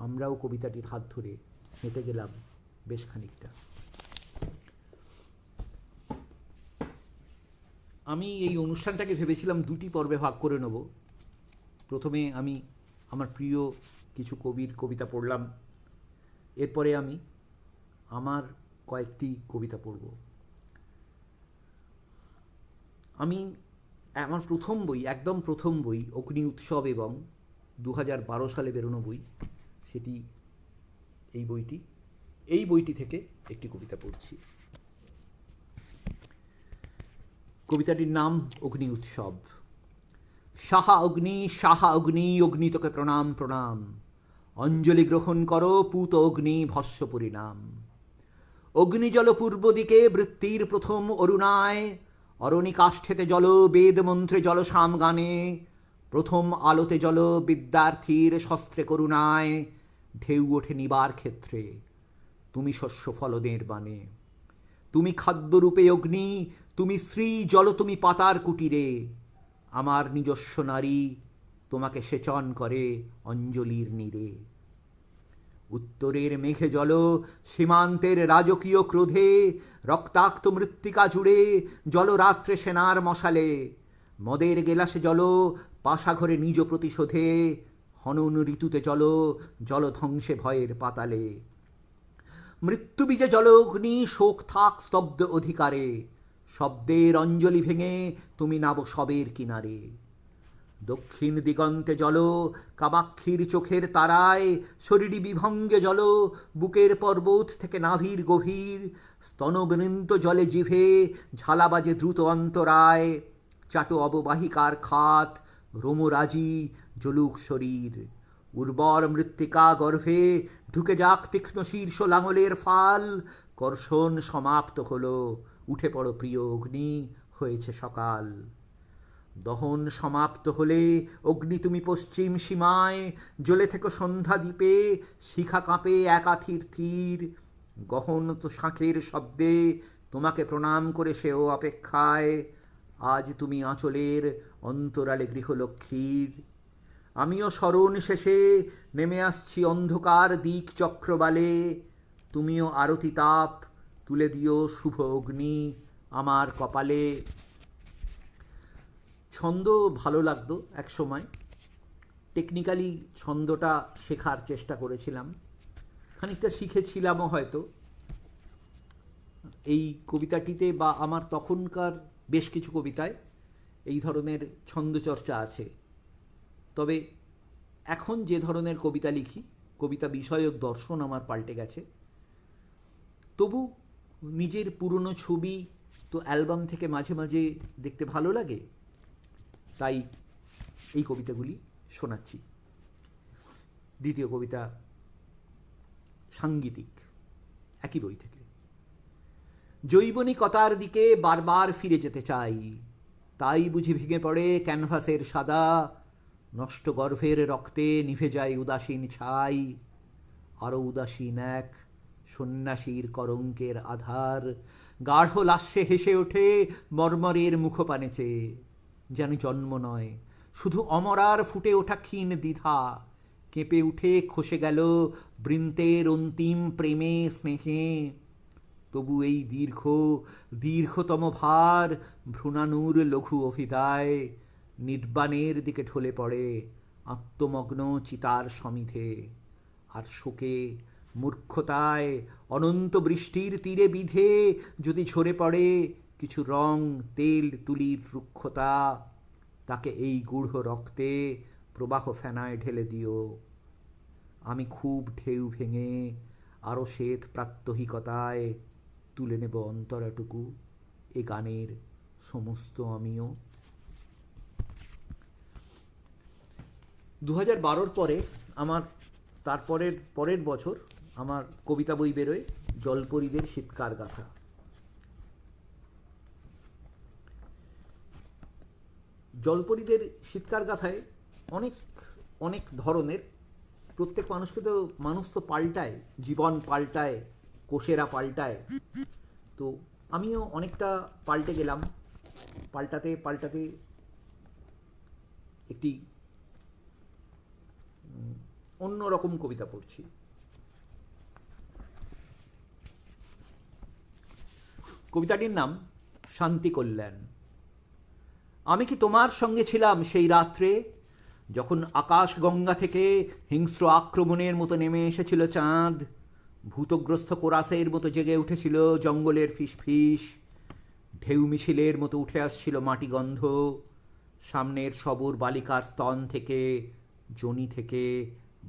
A: আমরাও কবিতাটির হাত ধরে হেঁটে গেলাম বেশ খানিকটা। আমি এই অনুষ্ঠানটাকে ভেবেছিলাম দুটি পর্বে ভাগ করে নেব। প্রথমে আমি আমার প্রিয় কিছু কবির কবিতা পড়লাম, এরপরে আমি আমার কয়েকটি কবিতা পড়ব। আমি আমার একদম প্রথম বই অগ্নি উৎসব এবং 2012 সালে বেরোনো বই, সেটি এই বইটি থেকে একটি কবিতা পড়ছি। কবিতাটির নাম অগ্নি উৎসব। সাহা অগ্নি, অগ্নি তোকে প্রণাম প্রণাম, অঞ্জলি গ্রহণ করো পুত অগ্নি ভস্য পরিণাম। অগ্নিজল পূর্ব দিকে বৃত্তির প্রথম অরুণায়, অরণি কাষ্ঠেতে জল বেদ মন্ত্রে জল শাম গানে, প্রথম আলোতে জল বিদ্যার্থীর শস্ত্রে করুণায়, ঢেউ ওঠে নিবার ক্ষেত্রে তুমি শস্য ফলদের বানে। তুমি খাদ্যরূপে অগ্নি, তুমি শ্রী জল, তুমি পাতার কুটিরে, আমার নিজস্ব নারী তোমাকে সেচন করে অঞ্জলির নীরে। উত্তরের মেঘে জল, সীমান্তের রাজকীয় ক্রোধে, রক্তাক্ত মৃত্তিকা জুড়ে জল রাত্রে সেনার মশালে, মদের গেলাসে জল পাশাঘরে নিজ প্রতিশোধে, হনন ঋতুতে জল জলধ্বংসে ভয়ের পাতালে। মৃত্যুবীজে জল অগ্নি, শোক থাক স্তব্ধ অধিকারে, শব্দের অঞ্জলি ভেঙে তুমি নাবো সবের কিনারে। দক্ষিণ দিগন্তে জল, কাবাক্ষীর চোখের তারায়, শরীরী বিভঙ্গে জল, বুকের পর্বত থেকে নাভির গভীর, স্তনবৃন্ত জলে জিভে ঝালাবাজে দ্রুত অন্তরায়, চাটো অববাহিকার খাত, রোমরাজি জলুক শরীর, উর্বর মৃত্তিকা গর্ভে ঢুকে যাক তীক্ষ্ণ শীর্ষ লাঙলের ফাল, কর্ষণ সমাপ্ত হলো, উঠে পড়ো প্রিয় অগ্নি, হয়েছে সকাল। দহন সমাপ্ত হলে অগ্নি তুমি পশ্চিম সীমায়, জ্বলে থেকো সন্ধ্যা দ্বীপে, শিখা কাঁপে একা থির থির, গহন তো শাঁখের শব্দে তোমাকে প্রণাম করে সেও অপেক্ষায়, আজ তুমি আঁচলের অন্তরালে গৃহলক্ষ্মীর। আমিও স্মরণ শেষে নেমে আসছি অন্ধকার দিক চক্রবালে, তুমিও আরতি তাপ তুলে দিও শুভ অগ্নি আমার কপালে। ছন্দ ভালো লাগতো এক সময়, টেকনিক্যালি ছন্দটা শেখার চেষ্টা করেছিলাম, খানিকটা শিখেছিলামও হয়তো। এই কবিতাটিতে বা আমার তখনকার বেশ কিছু কবিতায় এই ধরনের ছন্দচর্চা আছে। তবে এখন যে ধরনের কবিতা লিখি, কবিতা বিষয়ক দর্শন আমার পাল্টে গেছে। তবু নিজের পুরনো ছবি তো অ্যালবাম থেকে মাঝে মাঝে দেখতে ভালো লাগে, তাই এই কবিতাগুলি শোনাচ্ছি। দ্বিতীয় কবিতা সাঙ্গীতিক, একই বই থেকে। জৈবনিকতার দিকে বারবার ফিরে যেতে চাই, তাই বুঝি ভেঙে পড়ে ক্যানভাসের সাদা, নষ্ট গর্ভের রক্তে নিভে যায় উদাসীন ছাই, আরও উদাসীন এক সন্ন্যাসীর করঙ্কের আধার, গাঢ় লাস্যে হেসে ওঠে মর্মরের মুখপানে চেয়ে, যেন জন্ম নয় শুধু অমরার ফুটে ওঠা ক্ষীণ দ্বিধা, কেঁপে উঠে খসে গেল বৃন্তের অন্তিম প্রেমে স্নেহে। তবু এই দীর্ঘতম ভার ভ্রূণানুর লঘু অভিদায়, নির্বাণের দিকে ঢলে পড়ে আত্মমগ্ন চিতার সমিধে। আর শোকে মূর্খতায় অনন্ত বৃষ্টির তীরে বিধে যদি ঝরে পড়ে কিছু রং তেল তুলির রুক্ষতা, তাকে এই গূঢ় রক্তে প্রবাহ ফেনায় ঢেলে দিও। আমি খুব ঢেউ ভেঙে আরও শ্বেত প্রাত্যহিকতায় তুলে নেব অন্তরাটুকু, এ গানের সমস্ত আমিও। 2012 পরে আমার তারপরের পরের বছর আমার কবিতা বই বেরোয় জলপরীদের শীতকার গাথা। জলপরীদের শীতকার গাথায় অনেক অনেক ধরনের, প্রত্যেক মানুষ তো পাল্টায়, জীবন পাল্টায়, কোষেরা পাল্টায়। তো আমিও অনেকটা পাল্টে গেলাম। পাল্টাতে পাল্টাতে একটি অন্যরকম কবিতা পড়ছি। কবিতাটির নাম শান্তি কল্যাণ। আমি কি তোমার সঙ্গে ছিলাম সেই রাত্রে, যখন আকাশ গঙ্গা থেকে হিংস্র আক্রমণের মতো নেমে এসেছিল চাঁদ, ভূতগ্রস্ত কোরাসের মতো জেগে উঠেছিল জঙ্গলের ফিসফিস, ঢেউ মিছিলের মতো উঠে আসছিল মাটি গন্ধ সামনের সবুর বালিকার স্তন থেকে, জনি থেকে,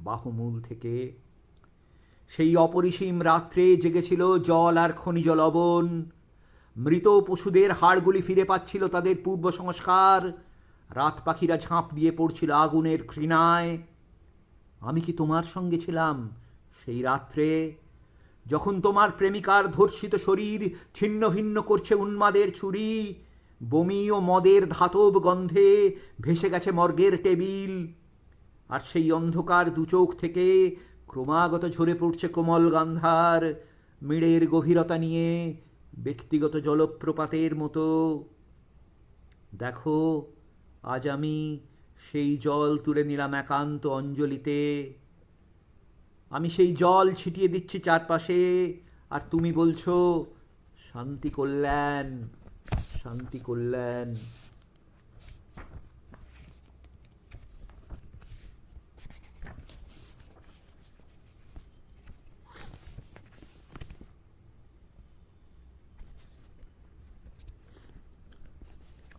A: বাহুমূল থেকে। সেই অপরিসীম রাত্রে জেগেছিল জল আর খনিজ লবণ, মৃত পশুদের হাড়গুলি ফিরে পাচ্ছিল তাদের পূর্ব সংস্কার, রাত পাখিরা ঝাঁপ দিয়ে পড়ছিল আগুনের ঘৃণায়। আমি কি তোমার সঙ্গে ছিলাম সেই রাত্রে, যখন তোমার প্রেমিকার ধর্ষিত শরীর ছিন্ন ভিন্ন করছে উন্মাদের ছুরি, বমি ও মদের ধাতব গন্ধে ভেসে গেছে মর্গের টেবিল, আর সেই অন্ধকার দুচোখ থেকে ক্রমাগত ঝরে পড়ছে কোমল গান্ধার, মিড়ের গভীরতা নিয়ে ব্যক্তিগত জলপ্রপাতের মতো। দেখো, আজ আমি সেই জল তুলে নিলাম একান্ত অঞ্জলিতে। আমি সেই জল ছিটিয়ে দিচ্ছি চারপাশে, আর তুমি বলছো শান্তি কল্যাণ, শান্তি কল্যাণ।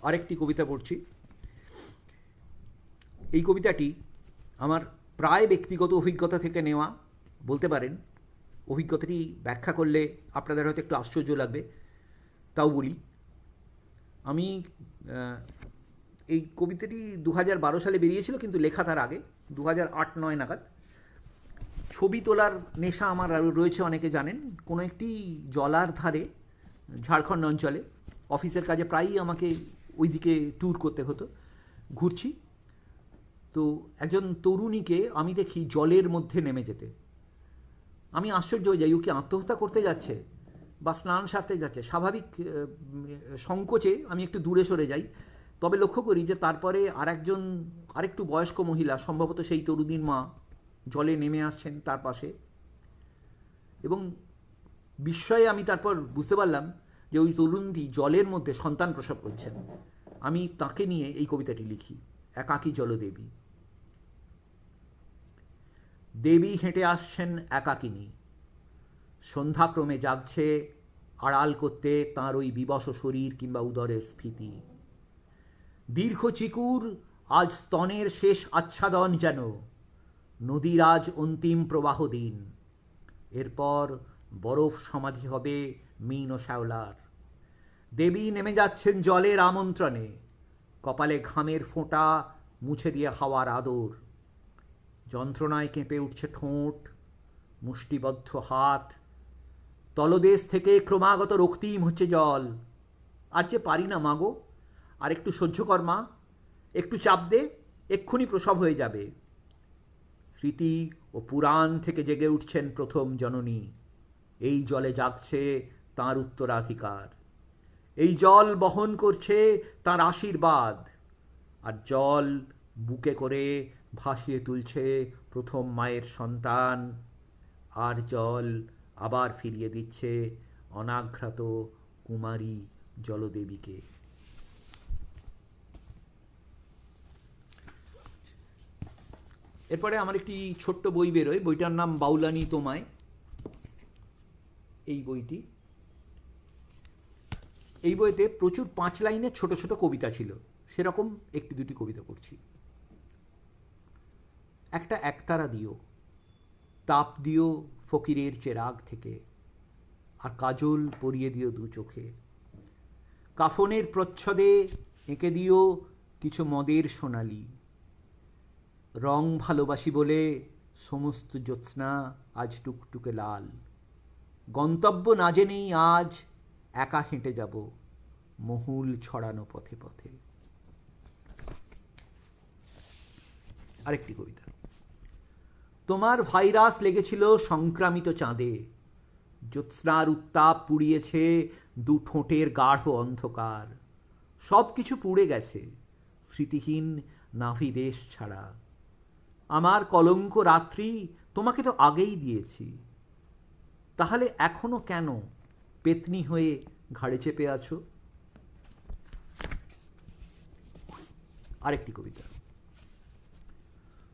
A: আরেকটি কবিতা পড়ছি। এই কবিতাটি আমার প্রায় ব্যক্তিগত অভিজ্ঞতা থেকে নেওয়া বলতে পারেন। অভিজ্ঞতাটি ব্যাখ্যা করলে আপনাদের হয়তো একটু আশ্চর্য লাগবে, তাও বলি। আমি এই কবিতাটি 2012 সালে বেরিয়েছিল, কিন্তু লেখা তার আগে 2008-09 নাগাদ। ছবি তোলার নেশা আমার রয়েছে, অনেকে জানেন। কোনো একটি জলার ধারে ঝাড়খণ্ড অঞ্চলে অফিসের কাজে প্রায়ই আমাকে ওইদিকে ট্যুর করতে হতো, ঘুরছি। তো একজন তরুণীকে আমি দেখি জলের মধ্যে নেমে যেতে। আমি আশ্চর্য হয়ে যাই, ও কি আত্মহত্যা করতে যাচ্ছে বা স্নান সারতে যাচ্ছে। স্বাভাবিক সংকোচে আমি একটু দূরে সরে যাই। তবে লক্ষ্য করি যে তারপরে আরেকটু বয়স্ক মহিলা, সম্ভবত সেই তরুণীর মা, জলে নেমে আসছেন তার পাশে। এবং বিস্ময়ে আমি তারপর বুঝতে পারলাম যে ওই তরুণটি জলের মধ্যে সন্তান প্রসব করছেন। আমি তাকে নিয়ে এই কবিতাটি লিখি, একাকী জলদেবী। দেবী হেঁটে আসছেন একাকিনী, সন্ধ্যাক্রমে জাগছে আড়াল করতে তাঁর ওই বিবশ শরীর কিংবা উদরের স্ফীতি। দীর্ঘ চিকুর আজ স্তনের শেষ আচ্ছাদন, যেন নদীর আজ অন্তিম প্রবাহ দিন। এরপর বরফ সমাধি হবে মিন ও শ্যাওলার। দেবী নেমে যাচ্ছেন জলের আমন্ত্রণে, কপালে ঘামের ফোঁটা মুছে দিয়ে হাওয়ার আদর। যন্ত্রণায় কেঁপে উঠছে ঠোঁট, মুষ্টিবদ্ধ হাত, তলদেশ থেকে ক্রমাগত রক্তিম হচ্ছে জল। আর যে পারি না মাগো, আর একটু সহ্য কর মা, একটু চাপ দে, এক্ষুনি প্রসব হয়ে যাবে। স্মৃতি ও পুরাণ থেকে জেগে উঠছেন প্রথম জননী। এই জলে জাগছে তাঁর উত্তরাধিকার। এই জল বহন করছে তাঁর আশীর্বাদ, আর জল বুকে করে ভাসিয়ে তুলছে প্রথম মায়ের সন্তান। আর জল আবার ফিরিয়ে দিচ্ছে অনাঘ্রাত কুমারী জলদেবীকে। এরপরে আমার একটি ছোট্ট বই বেরোয়, বইটার নাম বাউলানি তোমায়। এই বইতে প্রচুর 5 লাইনের ছোট ছোট কবিতা ছিল, সেরকম একটি দুটি কবিতা পড়ছি। একটা একতারা দিও, তাপ দিও ফকিরের চেরাগ থেকে, আর কাজল পরিয়ে দিও দু চোখে। কাফনের প্রচ্ছদে এঁকে দিও কিছু মদের সোনালি। রং ভালোবাসি বলে সমস্ত জ্যোৎস্না আজ টুকটুকে লাল, গন্তব্য না জেনেই আজ একা হেঁটে যাব মহুল ছড়ানো পথে পথে। আরেকটি কবিতা। তোমার ভাইরাস লেগেছিল সংক্রামিত চাঁদে, জ্যোৎস্নার উত্তাপ পুড়িয়েছে দু ঠোঁটের গাঢ় অন্ধকার, সব কিছু পুড়ে গেছে স্মৃতিহীন নাভিদেশ ছাড়া। আমার কলঙ্ক রাত্রি তোমাকে তো আগেই দিয়েছি, তাহলে এখনো কেন পেতনি হয়ে ঘাড়ে চেপে আছো? আরেকটি কবিতা।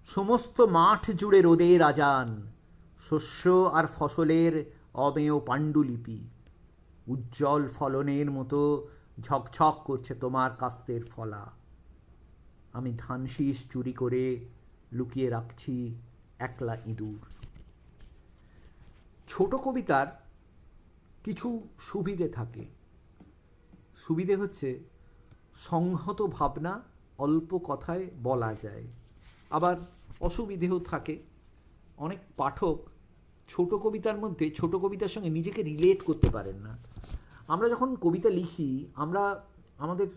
A: সমস্ত মাঠ জুড়ে রোদের আজান, শস্য আর ফসলের অমেয় পাণ্ডুলিপি, উজ্জ্বল ফলনের মতো ঝকঝক করছে তোমার কাস্তের ফলা। আমি ধানশীষ চুরি করে লুকিয়ে রাখছি একলা ইঁদুর। ছোট কবিতার কিছু সুবিধে থাকে। সুবিধে হচ্ছে সংহত ভাবনা অল্প কথায় বলা যায়, আবার অসুবিধেও থাকে। অনেক পাঠক ছোট কবিতার মধ্যে ছোট কবিতার সঙ্গে নিজেকে রিলেট করতে পারেন না। আমরা যখন কবিতা লিখি, আমরা আমাদের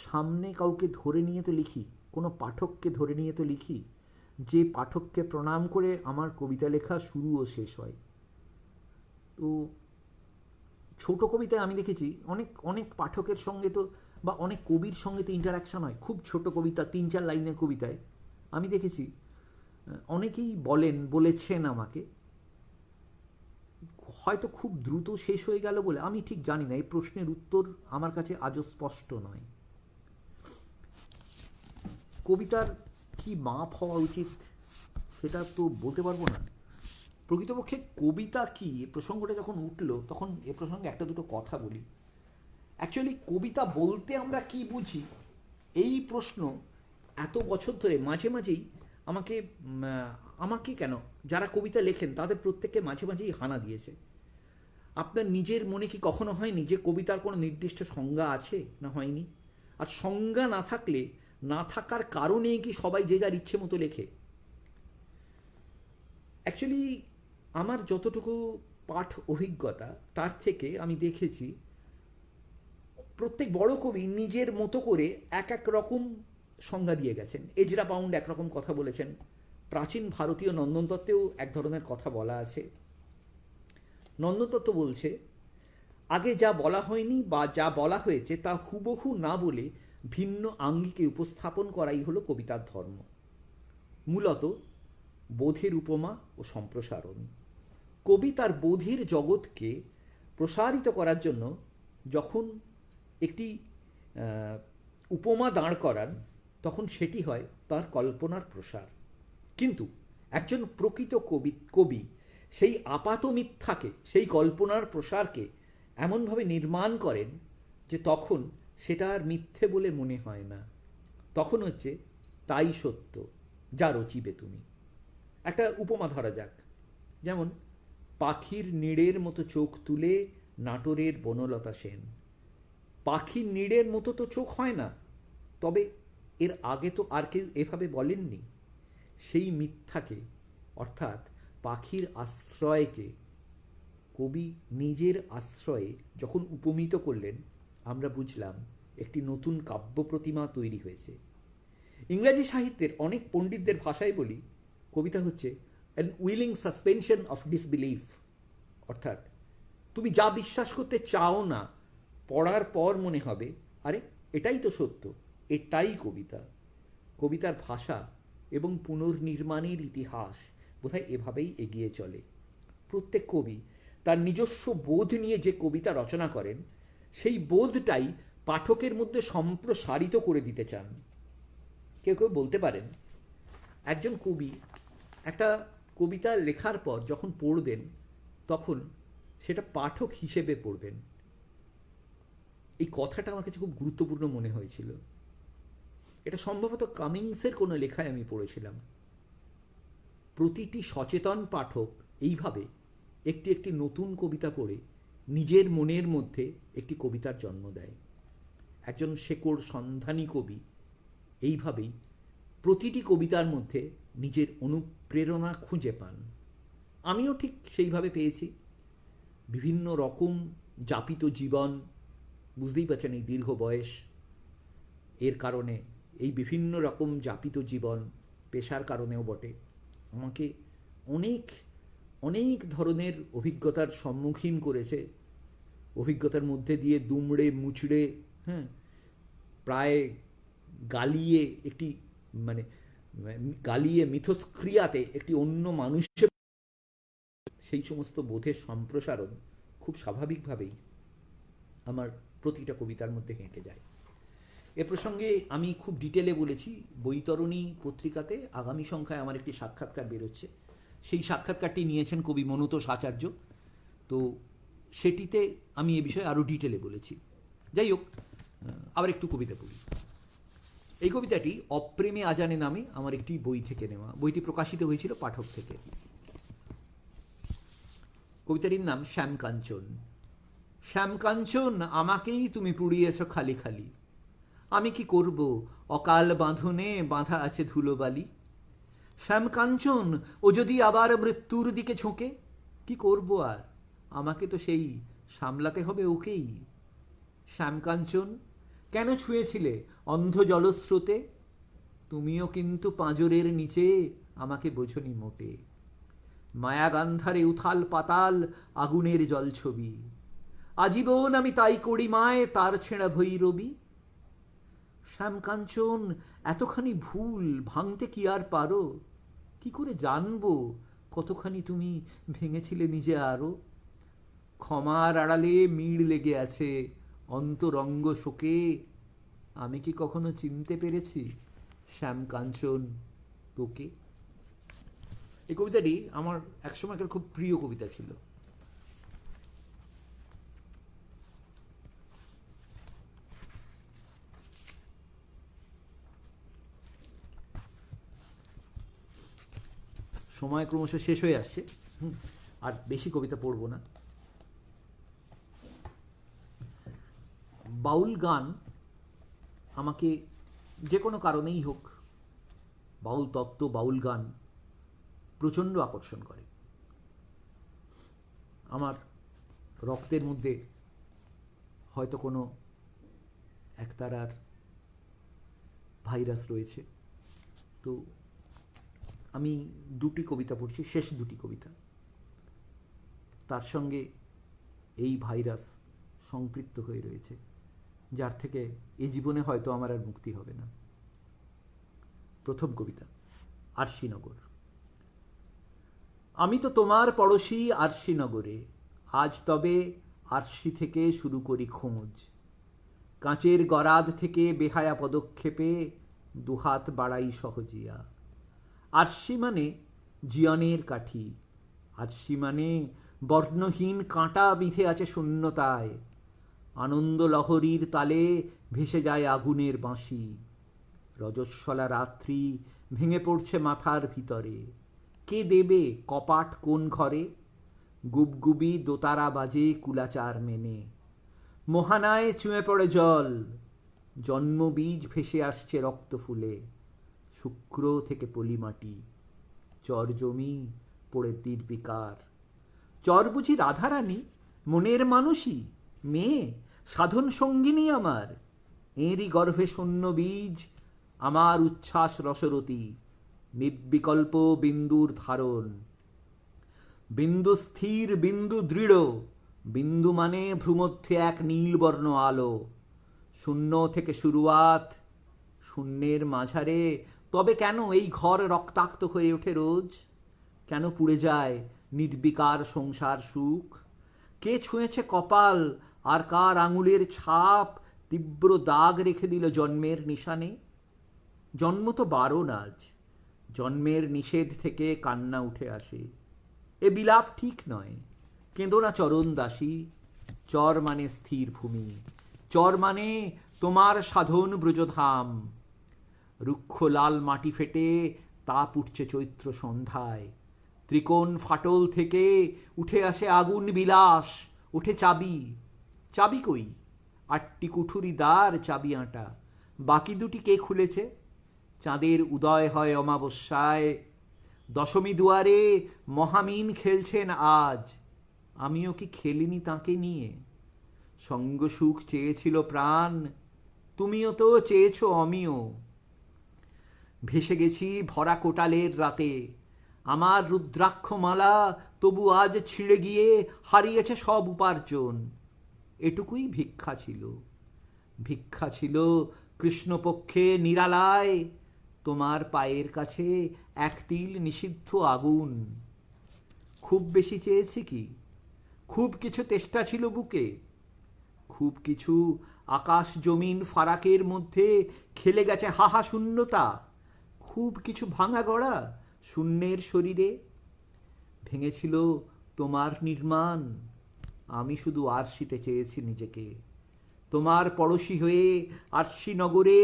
A: সামনে কাউকে ধরে নিয়ে তো লিখি, কোনো পাঠককে ধরে নিয়ে তো লিখি, যে পাঠককে প্রণাম করে আমার কবিতা লেখা শুরু ও শেষ হয়। তো ছোট কবিতায় আমি দেখেছি অনেক অনেক পাঠকের সঙ্গে তো, বা অনেক কবির সঙ্গে তো ইন্টারাকশান হয়। খুব ছোট কবিতা, 3-4 লাইনের কবিতায় আমি দেখেছি অনেকেই বলেছেন আমাকে, হয়তো খুব দ্রুত শেষ হয়ে গেল বলে, আমি ঠিক জানি না, এই প্রশ্নের উত্তর আমার কাছে আজও স্পষ্ট নয়। কবিতার কি মাপ হওয়া উচিত সেটা তো বলতে পারবো না। প্রকৃতপক্ষে কবিতা কি, এ প্রসঙ্গটা যখন উঠলো তখন এ প্রসঙ্গে একটা দুটো কথা বলি। অ্যাকচুয়ালি কবিতা বলতে আমরা কি বুঝি, এই প্রশ্ন এত বছর ধরে মাঝে মাঝেই আমাকে কেন, যারা কবিতা লেখেন তাদের প্রত্যেককে মাঝে মাঝেই হানা দিয়েছে। আপনার নিজের মনে কি কখনো হয়নি যে কবিতার কোনো নির্দিষ্ট সংজ্ঞা আছে, না হয়নি? আর সংজ্ঞা না থাকলে, না থাকার কারণেই কি সবাই যে যার ইচ্ছে মতো লেখে? অ্যাকচুয়ালি আমার যতটুকু পাঠ অভিজ্ঞতা তার থেকে আমি দেখেছি প্রত্যেক বড় কবি নিজের মতো করে এক এক রকম সংজ্ঞা দিয়ে গেছেন। এজরা পাউন্ড একরকম কথা বলেছেন, প্রাচীন ভারতীয় নন্দন তত্ত্বেও এক ধরনের কথা বলা আছে। নন্দনতত্ত্ব বলছে আগে যা বলা হয়নি বা যা বলা হয়েছে তা হুবহু না বলে ভিন্ন আঙ্গিকে উপস্থাপন করাই হলো কবিতার ধর্ম, মূলত বোধের উপমা ও সম্প্রসারণ। কবি তার বোধের জগৎকে প্রসারিত করার জন্য যখন একটি উপমা দাঁড় করান, তখন সেটি হয় তার কল্পনার প্রসার। কিন্তু একজন প্রকৃত কবি সেই আপাত মিথ্যাকে, সেই কল্পনার প্রসারকে এমনভাবে নির্মাণ করেন যে তখন সেটা আর মিথ্যে বলে মনে হয় না, তখন হচ্ছে তাই সত্য যা রচিবে তুমি। একটা উপমা ধরা যাক, যেমন পাখির নীড়ের মতো চোখ তুলে নাটোরের বনলতা সেন। পাখির নীড়ের মতো তো চোখ হয় না, তবে এর আগে তো আর কেউ এভাবে বলেননি। সেই মিথ্যাকে, অর্থাৎ পাখির আশ্রয়কে কবি নিজের আশ্রয়ে যখন উপমিত করলেন, আমরা বুঝলাম একটি নতুন কাব্য প্রতিমা তৈরি হয়েছে। ইংরাজি সাহিত্যের অনেক পণ্ডিতদের ভাষায় বলি, কবিতা হচ্ছে an willing suspension of disbelief, অর্থাৎ তুমি যা বিশ্বাস করতে চাও না, পড়ার পর মনে হবে আরে এটাই তো সত্য, এটাই কবিতা। কবিতার ভাষা এবং পুনর্নির্মাণের ইতিহাস বোধহয় এভাবেই এগিয়ে চলে। প্রত্যেক কবি তার নিজস্ব বোধ নিয়ে যে কবিতা রচনা করেন, সেই বোধটাই পাঠকের মধ্যে সম্প্রসারিত করে দিতে চান। কেউ কেউ বলতে পারেন একজন কবি একটা কবিতা লেখার পর যখন পড়বেন তখন সেটা পাঠক হিসেবে পড়বেন। এই কথাটা আমার কাছে খুব গুরুত্বপূর্ণ মনে হয়েছিল। এটা সম্ভবত কামিংসের কোনো লেখায় আমি পড়েছিলাম। প্রতিটি সচেতন পাঠক এইভাবে একটি একটি নতুন কবিতা পড়ে নিজের মনের মধ্যে একটি কবিতার জন্ম দেয়। একজন শেকড় সন্ধানী কবি এইভাবেই প্রতিটি কবিতার মধ্যে নিজের অনুপ্রেরণা খুঁজে পান। আমিও ঠিক সেইভাবে পেয়েছি। বিভিন্ন রকম যাপিত জীবন, বুঝতেই পারছেন এই দীর্ঘ বয়স, এর কারণে এই বিভিন্ন রকম যাপিত জীবন, পেশার কারণেও বটে, আমাকে অনেক অনেক ধরনের অভিজ্ঞতার সম্মুখীন করেছে। অভিজ্ঞতার মধ্যে দিয়ে দুমড়ে মুচড়ে, হ্যাঁ, প্রায় গালিয়ে একটি মানে গালিয়ে মিথস্ক্রিয়াতে একটি অন্য মানুষের সেই সমস্ত বোধের সম্প্রসারণ খুব স্বাভাবিকভাবেই আমার প্রতিটা কবিতার মধ্যে হেঁটে যায়। এ প্রসঙ্গে আমি খুব ডিটেলে বলেছি বৈতরণী পত্রিকাতে। আগামী সংখ্যায় আমার একটি সাক্ষাৎকার বেরোচ্ছে, সেই সাক্ষাৎকারটি নিয়েছেন কবি মনতোষ আচার্য। তো সেটিতে আমি এ বিষয়ে আরও ডিটেলে বলেছি। যাই হোক, আবার একটু কবিতা পড়ি। এই কবিতাটি অপ্রেমে আজানে নামে আমার একটি বই থেকে নেওয়া। বইটি প্রকাশিত হয়েছিল পাঠক থেকে। কবিতাটির নাম শ্যামকাঞ্চন। শ্যামকাঞ্চন, আমাকেই তুমি পুড়িয়েছ খালি খালি, আমি কি করব, অকাল বাঁধনে বাঁধা আছে ধুলোবালি। শ্যামকাঞ্চন, ও যদি আবার মৃত্যুর দিকে ঝোঁকে, কি করব আর, আমাকে তো সেই সামলাতে হবে ওকেই। শ্যামকাঞ্চন, কেন ছুঁয়েছিলে অন্ধ জলস্রোতে, তুমিও কিন্তু পাঁজরের নিচে আমাকে বোঝনি মোটে। মায়াগান্ধারে উথাল পাতাল আগুনের জলছবি, আজীবন আমি তাই করি মায় তার ছেঁড়া ভৈরবী। শ্যামকাঞ্চন, এতখানি ভুল ভাঙতে কি আর পারো, কি করে জানবো কতখানি তুমি ভেঙেছিলে নিজে আরো। ক্ষমার আড়ালে মিড় লেগে আছে অন্তরঙ্গ শোকে, আমি কি কখনো চিনতে পেরেছি শ্যামকাঞ্চন তোকে। এই কবিতাটি আমার একসময়কার খুব প্রিয় কবিতা ছিল। সময় ক্রমশ শেষ হয়ে আসছে, আর বেশি কবিতা পড়ব না। বাউল গান আমাকে যে কোনো কারণেই হোক, বাউল তত্ত্ব, বাউল গান প্রচণ্ড আকর্ষণ করে। আমার রক্তের মধ্যে হয়তো কোনো একতারার ভাইরাস রয়েছে। তো আমি দুটি কবিতা পড়ছি, শেষ দুটি কবিতা, তার সঙ্গে এই ভাইরাস সম্পৃক্ত হয়ে রয়েছে, যার থেকে এ জীবনে হয়তো আমার আর মুক্তি হবে না। প্রথম কবিতা, আরশিনগর। আমি তো তোমার পড়শি আরশিনগরে, আজ তবে আরশি থেকে শুরু করি খোঁজ। কাঁচের গরাদ থেকে বেহায়া পদক্ষেপে দুহাত বাড়াই সহজিয়া। আরশি মানে জিয়নের কাঠি, আরশি মানে বর্ণহীন কাঁটা বিঁধে আছে শূন্যতায়। আনন্দ লহরীর তালে ভেসে যায় আগুনের বাঁশি। রজস্বলা রাত্রি ভেঙে পড়ছে মাথার ভিতরে, কে দেবে কপাট কোন ঘরে। গুবগুবি দোতারা বাজে কুলাচার মেনে, মোহানায় চুঁয়ে পড়ে জল। জন্মবীজ ভেসে আসছে রক্ত ফুলে, শুক্র থেকে পলিমাটি। চর জমি পড়ে নির্বিকার। চর বুঝি রাধারানী, মনের মানুষই, মেয়ে সাধন সঙ্গিনী আমার। এঁরই গর্ভে শূন্য বীজ, আমার উচ্ছ্বাস রসরতী। নির্বিকল্প বিন্দুর ধারণ, বিন্দু স্থির, বিন্দু দৃঢ়। বিন্দু মানে ভ্রুমধ্যে এক নীলবর্ণ আলো। শূন্য থেকে শুরুয়াত, শূন্যের মাঝারে তবে কেন এই ঘর রক্তাক্ত হয়ে ওঠে রোজ। কেন পুড়ে যায় নির্বিকার সংসার সুখ। কে ছুঁয়েছে কপাল, আর কার আঙুলের ছাপ তীব্র দাগ রেখে দিল জন্মের নিশানে। জন্ম তো বারণ আজ, জন্মের নিষেধ থেকে কান্না উঠে আসে। এ বিলাপ ঠিক নয়, কেঁদো না চরণ দাসী। চর মানে স্থির ভূমি, চর মানে তোমার সাধন ব্রজধাম। রুক্ষ লাল মাটি ফেটে তাপ উঠছে চৈত্র সন্ধ্যায়। ত্রিকোণ ফাটল থেকে উঠে আসে আগুন বিলাস। উঠে চাবি, চাবি কই? 8টি কুঠুরি দ্বার চাবি আঁটা, বাকি দুটি কে খুলেছে? চাঁদের উদয় হয় অমাবস্যায়, দশমী দুয়ারে মহামিন খেলছেন আজ। আমিও কি খেলিনি তাঁকে নিয়ে? সঙ্গ সুখ চেয়েছিল প্রাণ, তুমিও তো চেয়েছ অমিয়। ভেসে গেছি ভরা কোটালের রাতে, আমার রুদ্রাক্ষমালা তবু আজ ছিঁড়ে গিয়ে হারিয়েছে সব উপার্জন। এটুকুই ভিক্ষা ছিল, ভিক্ষা ছিল কৃষ্ণপক্ষে নিরালায়, তোমার পায়ের কাছে এক তিল নিষিদ্ধ আগুন। খুব বেশি চেয়েছি কি? খুব কিছু তেষ্টা ছিল বুকে? খুব কিছু আকাশ জমিন ফারাকের মধ্যে খেলে গেছে হাহা শূন্যতা? খুব কিছু ভাঙা গড়া শূন্যের শরীরে? ভেঙেছিল তোমার নির্মাণ, আমি শুধু আরশিতে চেয়েছি নিজেকে। তোমার পড়শি হয়ে আরশি নগরে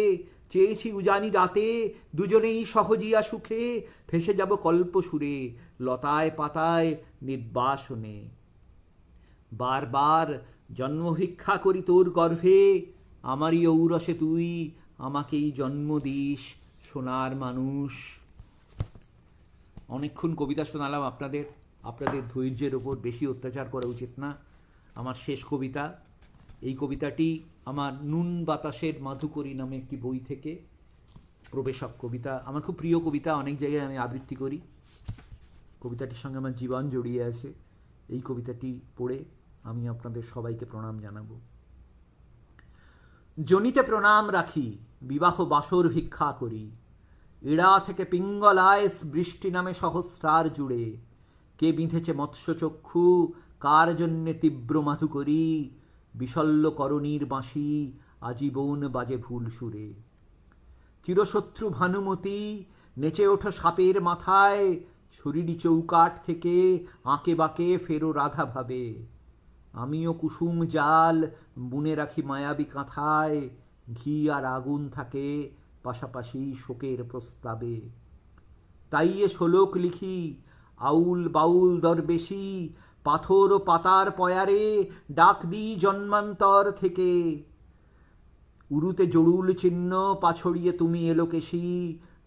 A: চেয়েছি উজানি রাতে, দুজনেই সহজিয়া সুখে ভেসে যাব কল্পসুরে, লতায় পাতায় নির্বাসনে। বারবার জন্মভিক্ষা করি তোর গর্ভে, আমারই ঔরসে তুই আমাকেই জন্ম দিস সোনার মানুষ। অনেকক্ষণ কবিতা শোনালাম আপনাদের, আপনাদের ধৈর্যের ওপর বেশি অত্যাচার করা উচিত না। আমার শেষ কবিতা, এই কবিতাটি আমার নুন বাতাসের মাধুকরী নামে একটি বই থেকে, প্রবেশক কবিতা, আমার খুব প্রিয় কবিতা, অনেক জায়গায় আমি আবৃত্তি করি। কবিতাটির সঙ্গে আমার জীবন জড়িয়ে আছে। এই কবিতাটি পড়ে আমি আপনাদের সবাইকে প্রণাম জানাবো। জনিতে প্রণাম রাখি, বিবাহ বাসর ভিক্ষা করি, ইড়া থেকে পিঙ্গলায় বৃষ্টি নামে সহস্রার জুড়ে, কে বিঁধেছে মৎস্যচক্ষু, কার জন্যে তীব্র মাধুকরী, বিশল্য করণীর বাঁশি আজীবন বাজে ভুল সুরে। চিরশত্রু ভানুমতি নেচে ওঠো সাপের মাথায়, শরীরী চৌকাঠ থেকে আঁকে বাঁকে ফেরো রাধা ভাবে। আমিও কুসুম জাল বুনে রাখি মায়াবী কাঁথায়, ঘি আর আগুন থাকে পাশাপাশি শোকের প্রস্তাবে। তাই এ শোলক লিখি, আউল বাউল দরবেশি, পাথর ও পাতার পয়ারে ডাক দিই জন্মান্তর থেকে। উরুতে জড়ুল চিহ্ন পাছড়িয়ে তুমি এলোকেশি,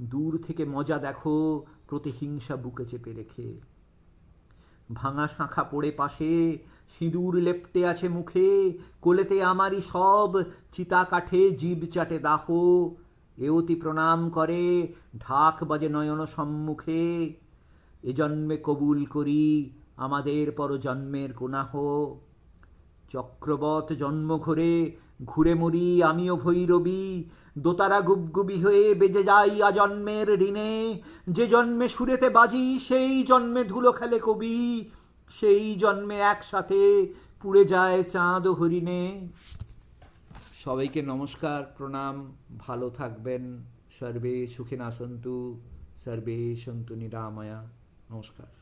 A: দূর থেকে মজা দেখো প্রতিহিংসা বুকে চেপে রেখে। ভাঙা শাঁখা পড়ে পাশে, সিঁদুর লেপ্টে আছে মুখে, কোলেতে আমারই সব, চিতা কাঠে জীব চাটে দাহ। এওতি প্রণাম করে ঢাক বাজে নয়ন সম্মুখে, এ জন্মে কবুল করি আমাদের পরজন্মের গুনাহ। চক্রবৎ জন্ম ঘরে ঘুরে মরি আমিও ভৈরবী, দোতারা গুবগুবি হয়ে বেজে যাই আজন্মের ঋণে। যে জন্মে সুরেতে বাজি সেই জন্মে ধুলো খেলে কবি, সেই জন্মে একসাথে পুড়ে যায় চাঁদ ও হরিণে। সবাইকে নমস্কার, প্রণাম, ভালো থাকবেন। সর্বে সুখিনা সন্তু, সর্বে সন্তু নিরাময়া। নমস্কার।